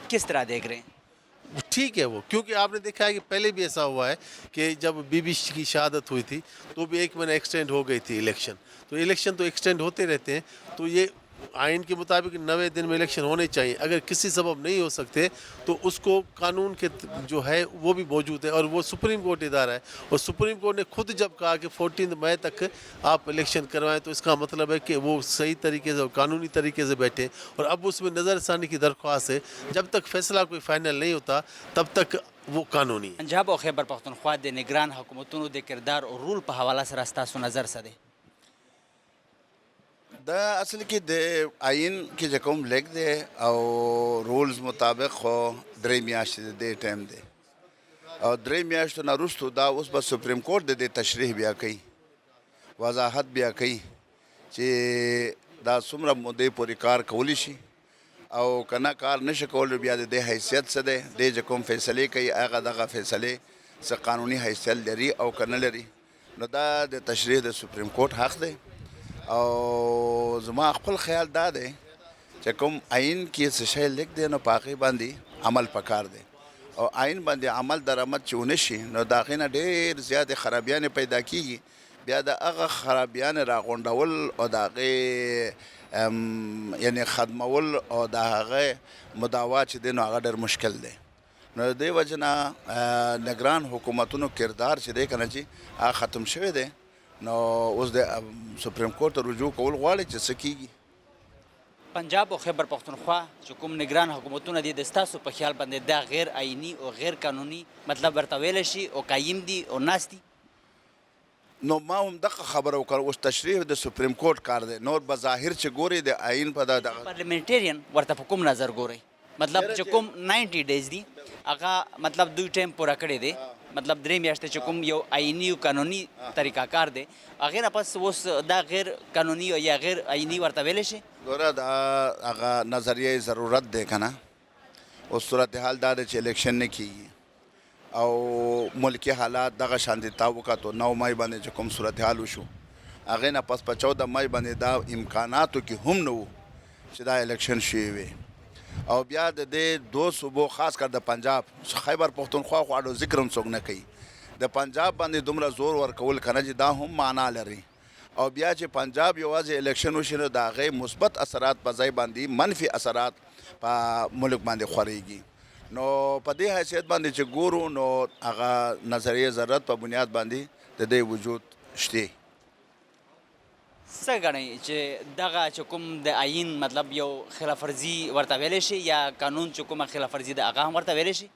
کس طرح دیکھ رہے ہیں؟ ٹھیک ہے وہ، کیونکہ آپ نے دیکھا ہے کہ پہلے بھی ایسا ہوا ہے کہ جب بی بی کی شہادت ہوئی تھی تو بھی 1 مہینہ ایکسٹینڈ ہو گئی تھی الیکشن، تو الیکشن تو ایکسٹینڈ ہوتے رہتے ہیں. تو یہ آئین کے مطابق 90 دن میں الیکشن ہونے چاہیے. اگر کسی سبب نہیں ہو سکتے تو اس کو قانون کے جو ہے وہ بھی موجود ہے، اور وہ سپریم کورٹ ادارہ ہے، اور سپریم کورٹ نے خود جب کہا کہ 14 مئی تک آپ الیکشن کروائیں تو اس کا مطلب ہے کہ وہ صحیح طریقے سے اور قانونی طریقے سے بیٹھے. اور اب اس میں نظر ثانی کی درخواست ہے، جب تک فیصلہ کوئی فائنل نہیں ہوتا تب تک وہ قانونی ہے. پنجاب اور خیبر پختونخوا د نگران حکومتونو د کردار او رول په حواله سره ستاسو نظر څه دی؟ دا اصل کې د آئین کې چې کوم لیک دی او رولز مطابق خو 3 میاشتې د ټایم دی او 3 میاشتو نه وروسته دا اوس به سپریم کورټ د دې تشریح بیا کوي، وضاحت بیا کوي چې دا څومره مودې پورې کار کولی شي او که نه کار نشي کولی بیا د دې حیثیت څه دی، دی چې کوم فیصلې کوي هغه دغه فیصلې څه قانوني حیثیت لري او که نه لري. نو دا د تشریح د سپریم کورټ حق دی او زما خپل خیال دا دی چې کوم آئین کې څه شی لیک دی نو په هغې باندې عمل پکار دی او آئین باندې عمل درآمد چې ونه شي نو د هغې نه ډېر زیاتې خرابیانې پیدا کېږي. بیا د هغه خرابیانې راغونډول او د هغې یعنې ختمول او د هغه مداوا چې دی نو هغه ډېر مشکل دی. نو د دې وجې نه نگران حکومتونو کردار چې دی که نه چې هغه ختم شوی دی نو اوس د سپریم کورټ ته رجوع کول غواړي چې څه کېږي. پنجاب او خیبر پختونخوا چې کوم نگران حکومتونه دي د ستاسو په خیال باندې دا غیر آئینی او غیر قانوني مطلب ورته ویلی شي او قایم دي او ناست دي؟ نو ما هم دغه خبره وکړه، اوس تشریح د سپریم کورټ کار دی. نور بظاهر چې ګوري د آئین په دا پارلیمنټریان ورته په کوم نظر ګورئ؟ مطلب چې کوم 90 ډیز دي هغه مطلب دوی ټایم پوره کړی دی، مطلب 3 میاشتې چې کوم یو آئینی او قانوني طریقه کار دی هغې نه پس اوس دا غیر قانوني او یا غیر آئینی ورته ویلی شي؟ ګوره دا هغه نظریه ضرورت دی که نه. اوس صورتحال دا دی چې الیکشن نه کېږي او ملکی حالات دغه شانتې تا وکتو 9 مای باندې چې کوم صورتحال وشو هغې نه پس په 14 مای باندې دا امکاناتو کې هم نه وو چې دا الیکشن شوی وي او بیا د دې دو صوبو خاص کر د پنجاب خیبر پختونخوا خو اړو ذکر هم څوک نه کوي، د پنجاب باندې دومره زور ورکول که نه چې دا هم معنا لري او بیا چې پنجاب یوازې الیکشن وشي نو د هغې مثبت اثرات په ځای باندې منفي اثرات په ملک باندې خورېږي. نو په دې حیثیت باندې چې ګورو نو هغه نظریه ضرورت په بنیاد باندې د دې وجود شته. څه ګڼئ چې دغه چې کوم د آئین مطلب یو خلاف ورزي ورته ویلی شي یا قانون چې کومه خلاف ورزي ده هغه هم ورته ویلی شي؟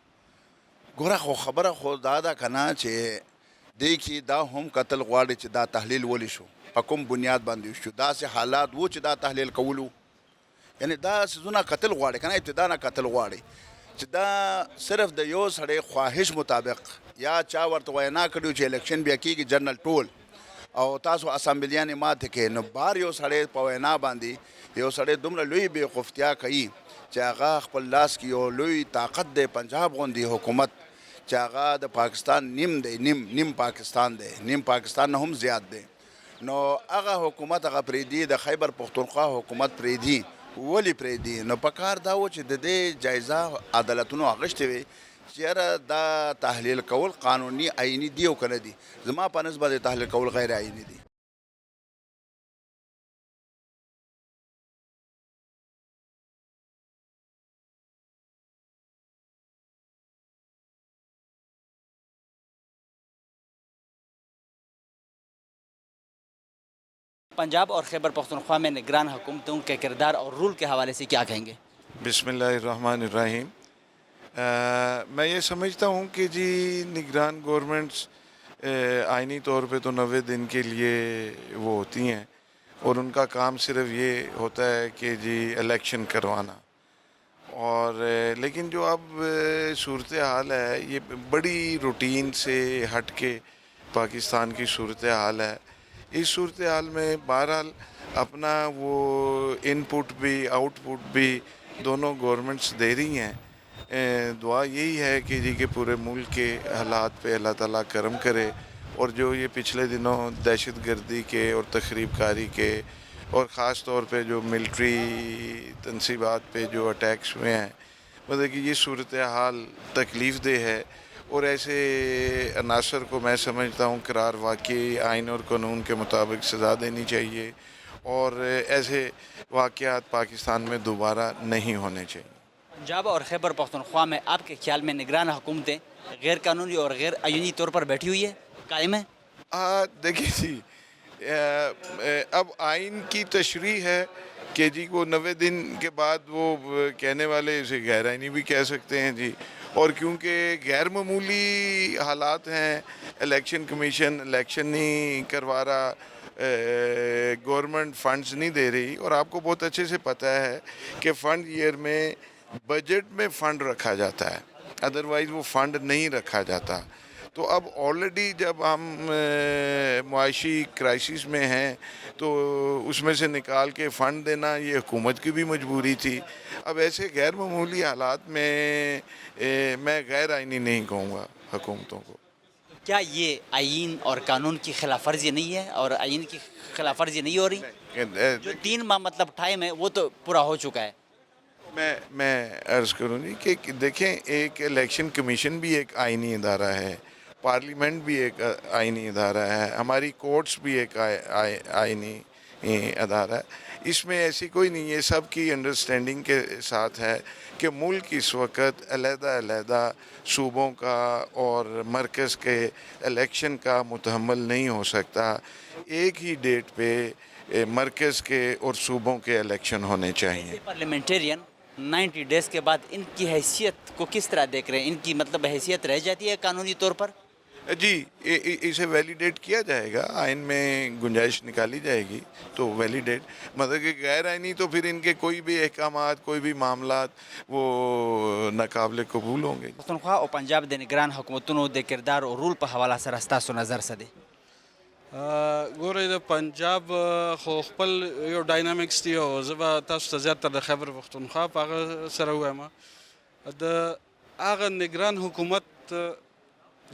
ګوره خو خبره خو دا ده که نه چې دې کې دا هم کتل غواړي چې دا تحلیل ولی شو په کوم بنیاد باندې شو، داسې حالات وو چې دا تحلیل کولو یعنی دا څیزونه کتل غواړي که نه ابتدا نه کتل غواړي چې دا صرف د یو سړی خواهش مطابق یا چا ورته وینا کړي چې الیکشن بیا کېږي جنرال ټول او تاسو اسامبلیانې ماتې کوي نو بار یو سړی په وینا باندې یو سړی دومره لوی بېخفتیا کوي چې هغه خپل لاس کې یو لوی طاقت دی پنجاب غوندې حکومت چې هغه د پاکستان نیم دی، نیم پاکستان دی، نیم پاکستان نه هم زیات دی. نو هغه حکومت هغه پرېږدي د خیبر پختونخوا حکومت پرېږدي. ولې پرېږدي؟ نو په کار دا و چې د دې جایزه عدالتونو اخیستې وي چې یاره دا تحلیل کول قانوني آئیني دی او که نه دي. زما په نسبت باندې تحلیل کول غیر آئیني دي. पंजाब और खैबर पख्तूनख्वा में निगरान हुकूमतों के किरदार और रूल के हवाले से क्या कहेंगे? बिस्मिल्लाहिर्रहमानिर्रहीम। मैं ये समझता हूँ कि जी निगरान गवर्नमेंट्स आइनी तौर पे तो 90 दिन के लिए वो होती हैं और उनका काम सिर्फ ये होता है कि जी इलेक्शन करवाना। और लेकिन जो अब सूरत हाल है ये बड़ी रूटीन से हट के पाकिस्तान की सूरत हाल है। इस सूरत हाल में बहरहाल अपना वो इनपुट भी आउटपुट भी दोनों गवर्नमेंट्स दे रही हैं। दुआ यही है कि जी के पूरे मुल्क के हालात पे अल्लाह ताला करम करे और जो ये पिछले दिनों दहशत गर्दी के और तखरीब कारी के और ख़ास तौर पे जो मिलिट्री तनसीबात पे जो अटैक्स हुए हैं मतलब कि ये सूरत हाल तकलीफ़ दह है और ऐसे अनासर को मैं समझता हूँ करार वाकई आइन और कानून के मुताबिक सज़ा देनी चाहिए और ऐसे वाक़यात पाकिस्तान में दोबारा नहीं होने चाहिए। पंजाब और खैबर पख्तूनख्वा में आपके ख्याल में निगरान हुकूमतें गैर कानूनी और गैर आईनी तौर पर बैठी हुई है, कायम है? देखिए जी अब आइन की तशरीह है कि जी को 90 दिन के बाद वो कहने वाले इसे गैर आइनी भी कह सकते हैं जी। और क्योंकि गैर मामूली हालात हैं, इलेक्शन कमीशन इलेक्शन नहीं करवा रहा, گورنمنٹ فنڈز نہیں دے رہی، اور آپ کو بہت اچھے سے پتہ ہے کہ فنڈ ایئر میں بجٹ میں فنڈ رکھا جاتا ہے، ادروائز وہ فنڈ نہیں رکھا جاتا. تو اب آلریڈی جب ہم معاشی کرائسس میں ہیں تو اس میں سے نکال کے فنڈ دینا یہ حکومت کی بھی مجبوری تھی. اب ایسے غیر معمولی حالات میں میں غیر آئینی نہیں کہوں گا حکومتوں کو. کیا یہ آئین اور قانون کی خلاف ورزی نہیں ہے اور آئین کی خلاف ورزی نہیں ہو رہی؟ جو 3 ماہ مطلب ٹائم ہے وہ تو پورا ہو چکا ہے. میں عرض کروں جی کہ دیکھیں، ایک الیکشن کمیشن بھی ایک آئینی ادارہ ہے، پارلیمنٹ بھی ایک آئینی ادارہ ہے، ہماری کورٹس بھی ایک آئینی ادارہ ہے. اس میں ایسی کوئی نہیں ہے، سب کی انڈرسٹینڈنگ کے ساتھ ہے کہ ملک اس وقت علیحدہ صوبوں کا اور مرکز کے الیکشن کا متحمل نہیں ہو سکتا. ایک ہی ڈیٹ پہ مرکز کے اور صوبوں کے الیکشن ہونے چاہیے. پارلیمنٹرین 90 ڈیز کے بعد ان کی حیثیت کو کس طرح دیکھ رہے ہیں؟ ان کی مطلب حیثیت رہ جاتی ہے قانونی طور پر؟ جی، اسے ویلیڈیٹ کیا جائے گا، آئین میں گنجائش نکالی جائے گی تو ویلیڈیٹ، مطلب کہ غیر آئینی تو پھر ان کے کوئی بھی احکامات، کوئی بھی معاملات وہ ناقابل قبول ہوں گے. پختونخوا اور پنجاب دے نگران حکومتونو دے کردار اور رول په حواله سره ستاسو نظر څه دی؟ ګورئ د پنجاب خو خپل یو ډاینامیکس دی، او زه به تاسو ته زیاتره د خیبر پختونخوا په هغه سره ووایم. د هغه نگران حکومت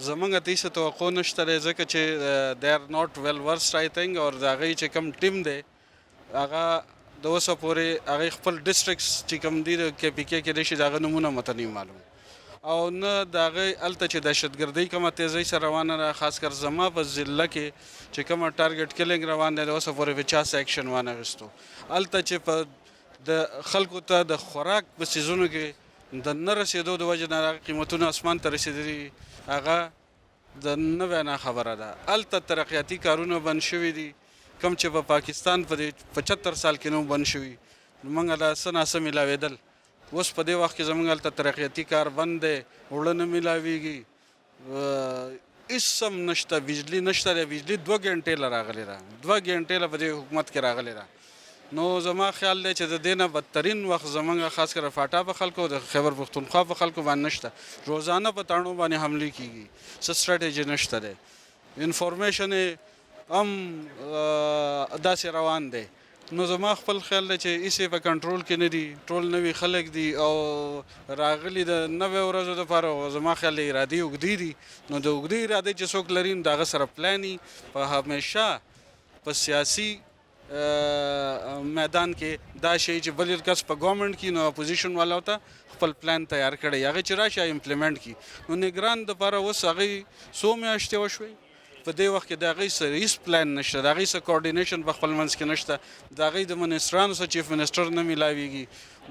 زمونږ ته هېڅ توقع نشته دی، ځکه چې دی آر ناٹ ویل ورسډ آی تھنک، اور د هغوی چې کوم ټیم دی هغه د اوسه پورې هغوی خپل ډسټرکټس چې کوم دي د کې پي کې کېدای شي د هغه نومونه ماته نه معلوم، او نه د هغې هلته چې دهشتګردۍ کومه تیزۍ سره روانه ده، خاص کر زما په ضلع کې چې کومه ټارګټ کلینګ روان دی د اوسه پورې په چا څه ایکشن وانه اخیستو. هلته چې په د خلکو ته د خوراک په څیزونو کې د نه رسېدو د وجې نه هغه قیمتونه اسمان ته رسېدلي، هغه د نه وینا خبره ده. هلته ترقیاتي کارونه بند شوي دي، کوم چې په پاکستان په دې 75 سال کې نو بند شوي، نو موږ له څه ناڅه میلاوېدل. اوس په دې وخت کې زموږ هلته ترقیاتي کار بند دی، اوړه نه میلاویږي، هېڅ هم نشته، بجلي نشته دی. بجلي 2 ګنټې له راغلې ده، 2 ګنټې له په دې حکومت کې راغلې ده. نو زما خیال دی چې د دې نه بدترین وخت زموږ خاص کر فاټا په خلکو، د خیبر پښتونخوا په خلکو باندې نشته. روزانه په تاڼو باندې حملې کېږي، څه سټراټیجي نشته دی، انفارمیشن هم داسې روان دی. نو زما خپل خیال دی چې هېڅ په کنټرول کې نه دي، ټول نوي خلک دي او راغلي د 90 ورځو دپاره، او زما خیال دی ارادې اوږدې دي. نو د اوږدې ارادې چې څوک لري د هغه سره پلان په همیشه په سیاسي میدان کې دا شی چې بل کس په ګورنمنټ کې، نو اپوزیشن والاو ته خپل پلان تیار کړی، هغه چې راشي امپلیمنټ کړي. نو نگران دپاره اوس هغوی څو میاشتې وشوې، په دې وخت کې د هغوی سره هېڅ پلان نشته، د هغوی سره کوارډینیشن په خپل منځ کې نشته، د هغوی د منسټرانو سره چیف منسټر نه میلاویږي.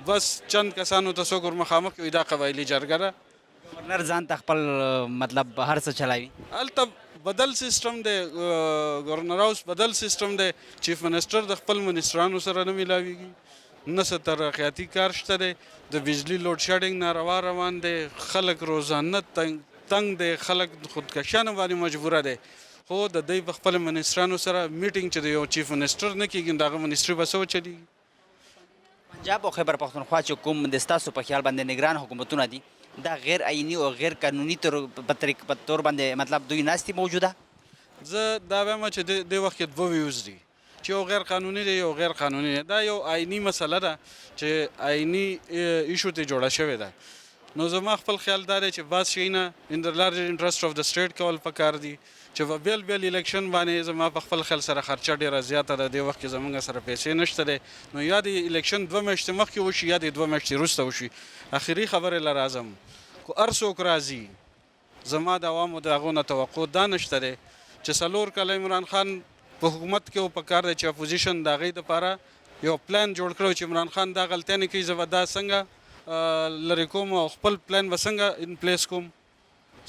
بس چند کسانو ته څوک ور مخامخ کوي، دا قبایلي جرګه ده. گورنر ځان ته خپل مطلب هر څه چلاوي. هلته بدل سیستم دی، گورنر هاوس بدل سیستم دی، چیف منسټر د خپل منسټرانو سره نه میلاویږي، نه څه ترقیاتي کار شته دی، د بجلي لوډ شیډینګ ناروا روان دی، خلک روزانه تنګ دی، خلک خودکشیانو باندې مجبوره دی. خو د دوی په خپل منسټرانو سره میټینګ چې د یو چیف منسټر نه کېږي، د هغه منسټري به څه وچلېږي. پنجاب او خیبر پختونخوا چې کوم د ستاسو په خیال باندې نگران حکومتونه دي، دا غیر آئینی او غیر قانوني په طور باندې مطلب دوی ناستي موجوده؟ زه دا وایم چې دې وخت کې 2 ویوز دي، چې یو غیر قانوني دی، یو غیر قانوني دی. دا یو آئینی مسله ده چې آئینی ایشو ته جوړه شوې ده. نو زما خپل خیال دا دی چې بعض شیونه ان د لارج انټرسټ اف د سټیټ کول پکار دي، چې په بیل بیل الیکشن باندې زما په خپل خیال سره خرچه ډېره زیاته ده. دې وخت کې زموږ سره پیسې نشته دی، نو یا د الیکشن 2 میاشتې مخکې وشي یا د 2 میاشتې وروسته وشي. اخري خبرې له راځم، خو هر څوک راځي، زما د عوامو د هغو نه توقع دا نشته دی چې 4 کاله عمران خان په حکومت کې و، پکار دی چې اپوزیشن د هغوی دپاره یو پلان جوړ کړی چې عمران خان دا غلطیانې کوي، زه به دا څنګه لرې کوم او خپل پلان به څنګه ان پلیس کوم.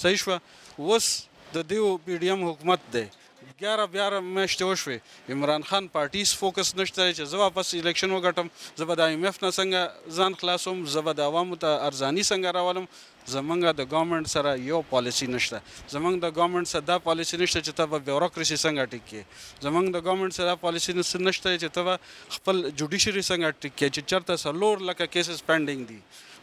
صحیح شوه. اوس د دیو پی ډي ایم حکومت دی، 11 میاشتې وشوې عمران خان پارټیز فوکس نشته چې زه واپس الیکشن وګټم، زه به د IMF نه څنګه ځان خلاصوم، زه به د عوامو ته ارزاني څنګه راولم. زمونږ د ګورنمنټ سره یو پالیسي نشته، زمونږ د ګورنمنټ سره دا پالیسي نشته چې ته به بیوروکراسي څنګه ټیک کړې، زمونږ د ګورنمنټ سره دا پالیسي نشته چې ته به خپل جوډیشري څنګه ټیک کړې چې چېرته 4 لکه کیسز پینډینګ دي.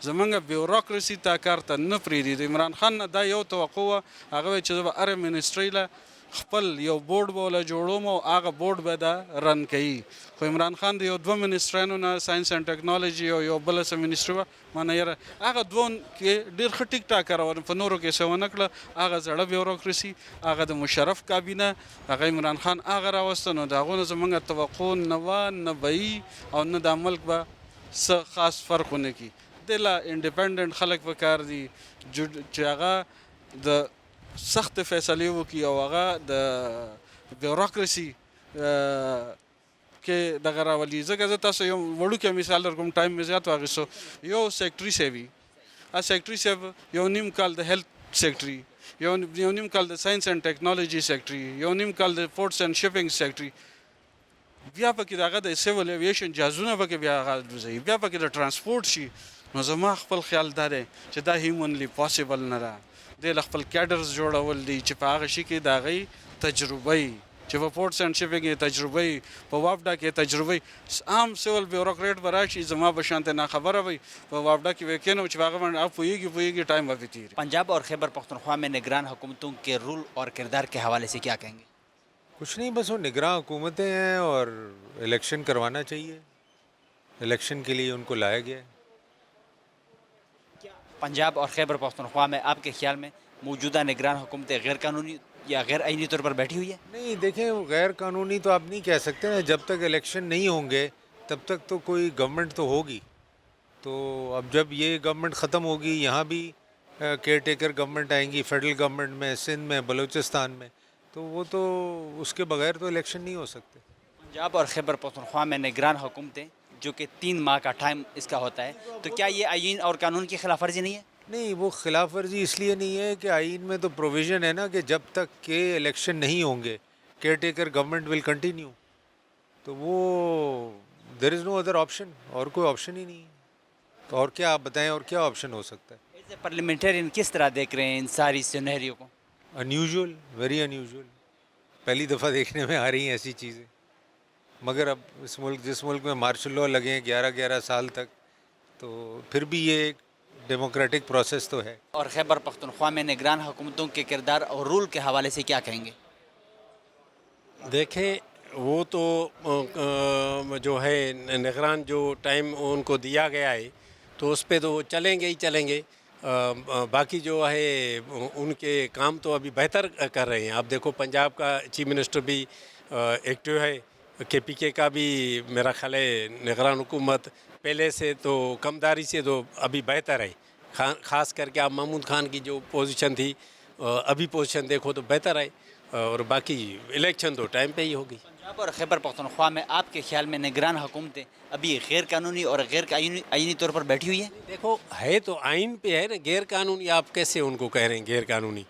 زمونږ بیوروکراسي تا کار ته نه پرېږدي. د عمران خان نه دا یو توقع وه، هغه وایي چې زه به هرې منسټرۍ له خپل یو بورډ به له جوړوم او هغه بورډ به دا رن کوي. خو عمران خان د یو 2 منسټرانو نه ساینس اینډ ټیکنالوژي او یو بله څه منسټري وه، مانه یاره هغه 2 کې ډېر ښه ټیک ټاک روان، په نورو کې څه ونه کړه. هغه زړه بیوروکراسي، هغه د مشرف کابینه، هغه عمران خان هغه راوسته، نو د هغو نه زمونږ توقع نه وه، نه به وي او نه دا ملک به څه خاص فرق ونه کړي. دې له انډیپنډنټ خلک پکار دي چې هغه د سخت فیصلې وکړي او هغه د بیوروکراسي کې دغه راولي. ځکه زه تاسو یو وړوکی مثال در کوم، ټایم مې زیات واخیستو. یو سیکټري صاحب وي، سیکټري صاحب یو نیم کال د هیلث سیکټري، یو نیم کال د ساینس اینډ ټیکنالوژي سیکټري، یو نیم کال د پورټس اینډ شپینګ سیکټري، بیا پکې د هغه د سیول ایویشن جهازونه پکې بیا هغه وځي، بیا پکې د ترانسپورټ شي. نو زما خپل خیال دا دی چې دا هیومنلی پاسیبل نه ده. دې له خپل کیډرز جوړول دي چې په هغه شي کې د هغوی تجربه وي، چې په پورټس اینډ شپینګ کې تجربه وي، په وافډا کې تجربه وي. عام سیول بیوروکریټ به راشي زما به شانته ناخبره وي، په وافډا کې به کېنو چې په هغه باندې آپ پوهېږي ٹائم به تیر. پنجاب اور خیبر پختونخوا میں نگران حکومتوں کے رول اور کردار کے حوالے سے کیا کہیں گے؟ کچھ نہیں، بس وہ نگراں حکومتیں ہیں اور الیکشن کروانا چاہیے، الیکشن کے لیے ان کو لایا گیا ہے. پنجاب اور خیبر پختونخوا میں آپ کے خیال میں موجودہ نگران حکومتیں غیر قانونی یا غیر آئینی طور پر بیٹھی ہوئی ہے؟ نہیں دیکھیں، وہ غیر قانونی تو آپ نہیں کہہ سکتے نا، جب تک الیکشن نہیں ہوں گے تب تک تو کوئی گورنمنٹ تو ہوگی. تو اب جب یہ گورنمنٹ ختم ہوگی، یہاں بھی کیئر ٹیکر گورنمنٹ آئیں گی، فیڈرل گورنمنٹ میں، سندھ میں، بلوچستان میں، تو وہ تو اس کے بغیر تو الیکشن نہیں ہو سکتے. پنجاب اور خیبر پختونخوا میں نگران حکومتیں جو کہ 3 ماہ کا ٹائم اس کا ہوتا ہے، تو کیا یہ آئین اور قانون کی خلاف ورزی نہیں ہے؟ نہیں، وہ خلاف ورزی اس لیے نہیں ہے کہ آئین میں تو پروویژن ہے نا کہ جب تک کہ الیکشن نہیں ہوں گے کیئر ٹیکر گورنمنٹ ول کنٹینیو. تو وہ دیر از نو ادر آپشن، اور کوئی آپشن ہی نہیں ہے. اور کیا آپ بتائیں، اور کیا آپشن ہو سکتا ہے؟ ایز اے پارلیمنٹرین کس طرح دیکھ رہے ہیں ان ساری سینیریو کو؟ انیوژول، ویری انیوژول. پہلی دفعہ دیکھنے میں آ رہی ہیں ایسی چیزیں. مگر اب جس ملک میں مارشل لاء لگے ہیں 11 سال تک، تو پھر بھی یہ ایک ڈیموکریٹک پروسیس تو ہے. اور خیبر پختونخوا میں نگران حکومتوں کے کردار اور رول کے حوالے سے کیا کہیں گے؟ دیکھیں، وہ تو جو ہے نگران جو ٹائم ان کو دیا گیا ہے تو اس پہ تو چلیں گے ہی چلیں گے. باقی جو ہے ان کے کام تو ابھی بہتر کر رہے ہیں. آپ دیکھو پنجاب کا چیف منسٹر بھی ایکٹیو ہے، KPK کا بھی میرا خیال ہے نگران حکومت پہلے سے تو کمداری سے تو ابھی بہتر ہے. خاص کر کے آپ محمود خان کی جو پوزیشن تھی، ابھی پوزیشن دیکھو تو بہتر ہے. اور باقی الیکشن تو ٹائم پہ ہی ہوگی. پنجاب اور خیبر پختونخوا میں آپ کے خیال میں نگران حکومتیں ابھی غیر قانونی اور غیر آئینی طور پر بیٹھی ہوئی ہیں؟ دیکھو، ہے تو آئین پہ ہے نا. غیر قانونی آپ کیسے ان کو کہہ رہے ہیں غیر قانونی؟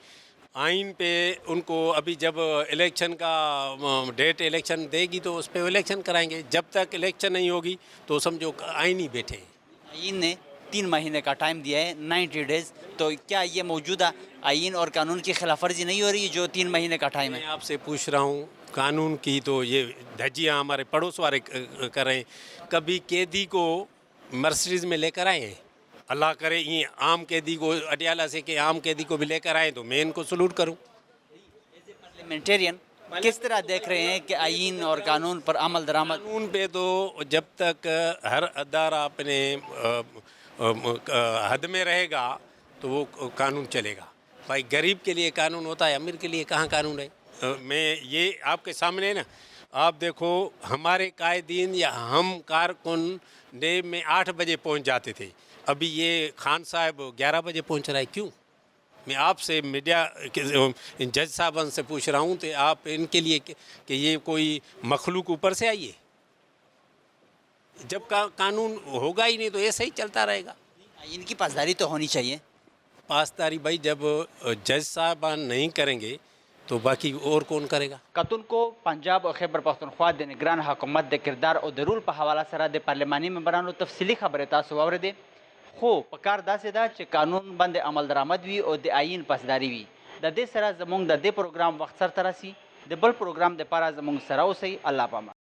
آئین پہ ان کو ابھی جب الیکشن کا ڈیٹ الیکشن دے گی تو اس پہ الیکشن کرائیں گے. جب تک الیکشن نہیں ہوگی تو سمجھو آئین ہی بیٹھے ہیں. آئین نے 3 مہینے کا ٹائم دیا ہے، 90 ڈیز. تو کیا یہ موجودہ آئین اور قانون کی خلاف ورزی نہیں ہو رہی جو 3 مہینے کا ٹائم ہے؟ میں آپ سے پوچھ رہا ہوں، قانون کی تو یہ دھجیاں ہمارے پڑوس والے کر رہے ہیں. کبھی قیدی کو مرسیڈیز میں لے کر آئے ہیں؟ اللہ کرے یہ عام قیدی کو اڈیالہ سے کہ عام قیدی کو بھی لے کر آئیں تو میں ان کو سلوٹ کروں. پارلیمنٹرین کس طرح دیکھ رہے ہیں کہ آئین اور قانون پر عمل درآمد؟ قانون پہ تو جب تک ہر ادارہ اپنے حد میں رہے گا تو وہ قانون چلے گا. بھائی غریب کے لیے قانون ہوتا ہے، امیر کے لیے کہاں قانون ہے؟ میں یہ آپ کے سامنے ہے نا. آپ دیکھو ہمارے قائدین یا ہم کارکن ڈے میں 8 بجے پہنچ جاتے تھے، ابھی یہ خان صاحب 11 بجے پہنچ رہا ہے. کیوں؟ میں آپ سے میڈیا جج صاحبان سے پوچھ رہا ہوں کہ آپ ان کے لیے کہ یہ کوئی مخلوق اوپر سے آئی ہے؟ جب قانون ہوگا ہی نہیں تو ایسے ہی چلتا رہے گا. ان کی پاسداری تو ہونی چاہیے. پاسداری بھائی جب جج صاحبان نہیں کریں گے تو باقی اور کون کرے گا؟ کتونکو پنجاب او خیبر پختونخوا د نگران حکومت د کردار او د رول په حواله سره د پارلماني ممبرانو تفصیلي خبرې تاسو واورېدې، خو په کار داسې ده چې قانون باندې عمل درآمد وي او د آیین پاسداري وي. د دې سره زموږ د دې پروګرام وخت سرته رسي. د بل پروګرام دپاره زموږ سره اوسئ. الله پامان.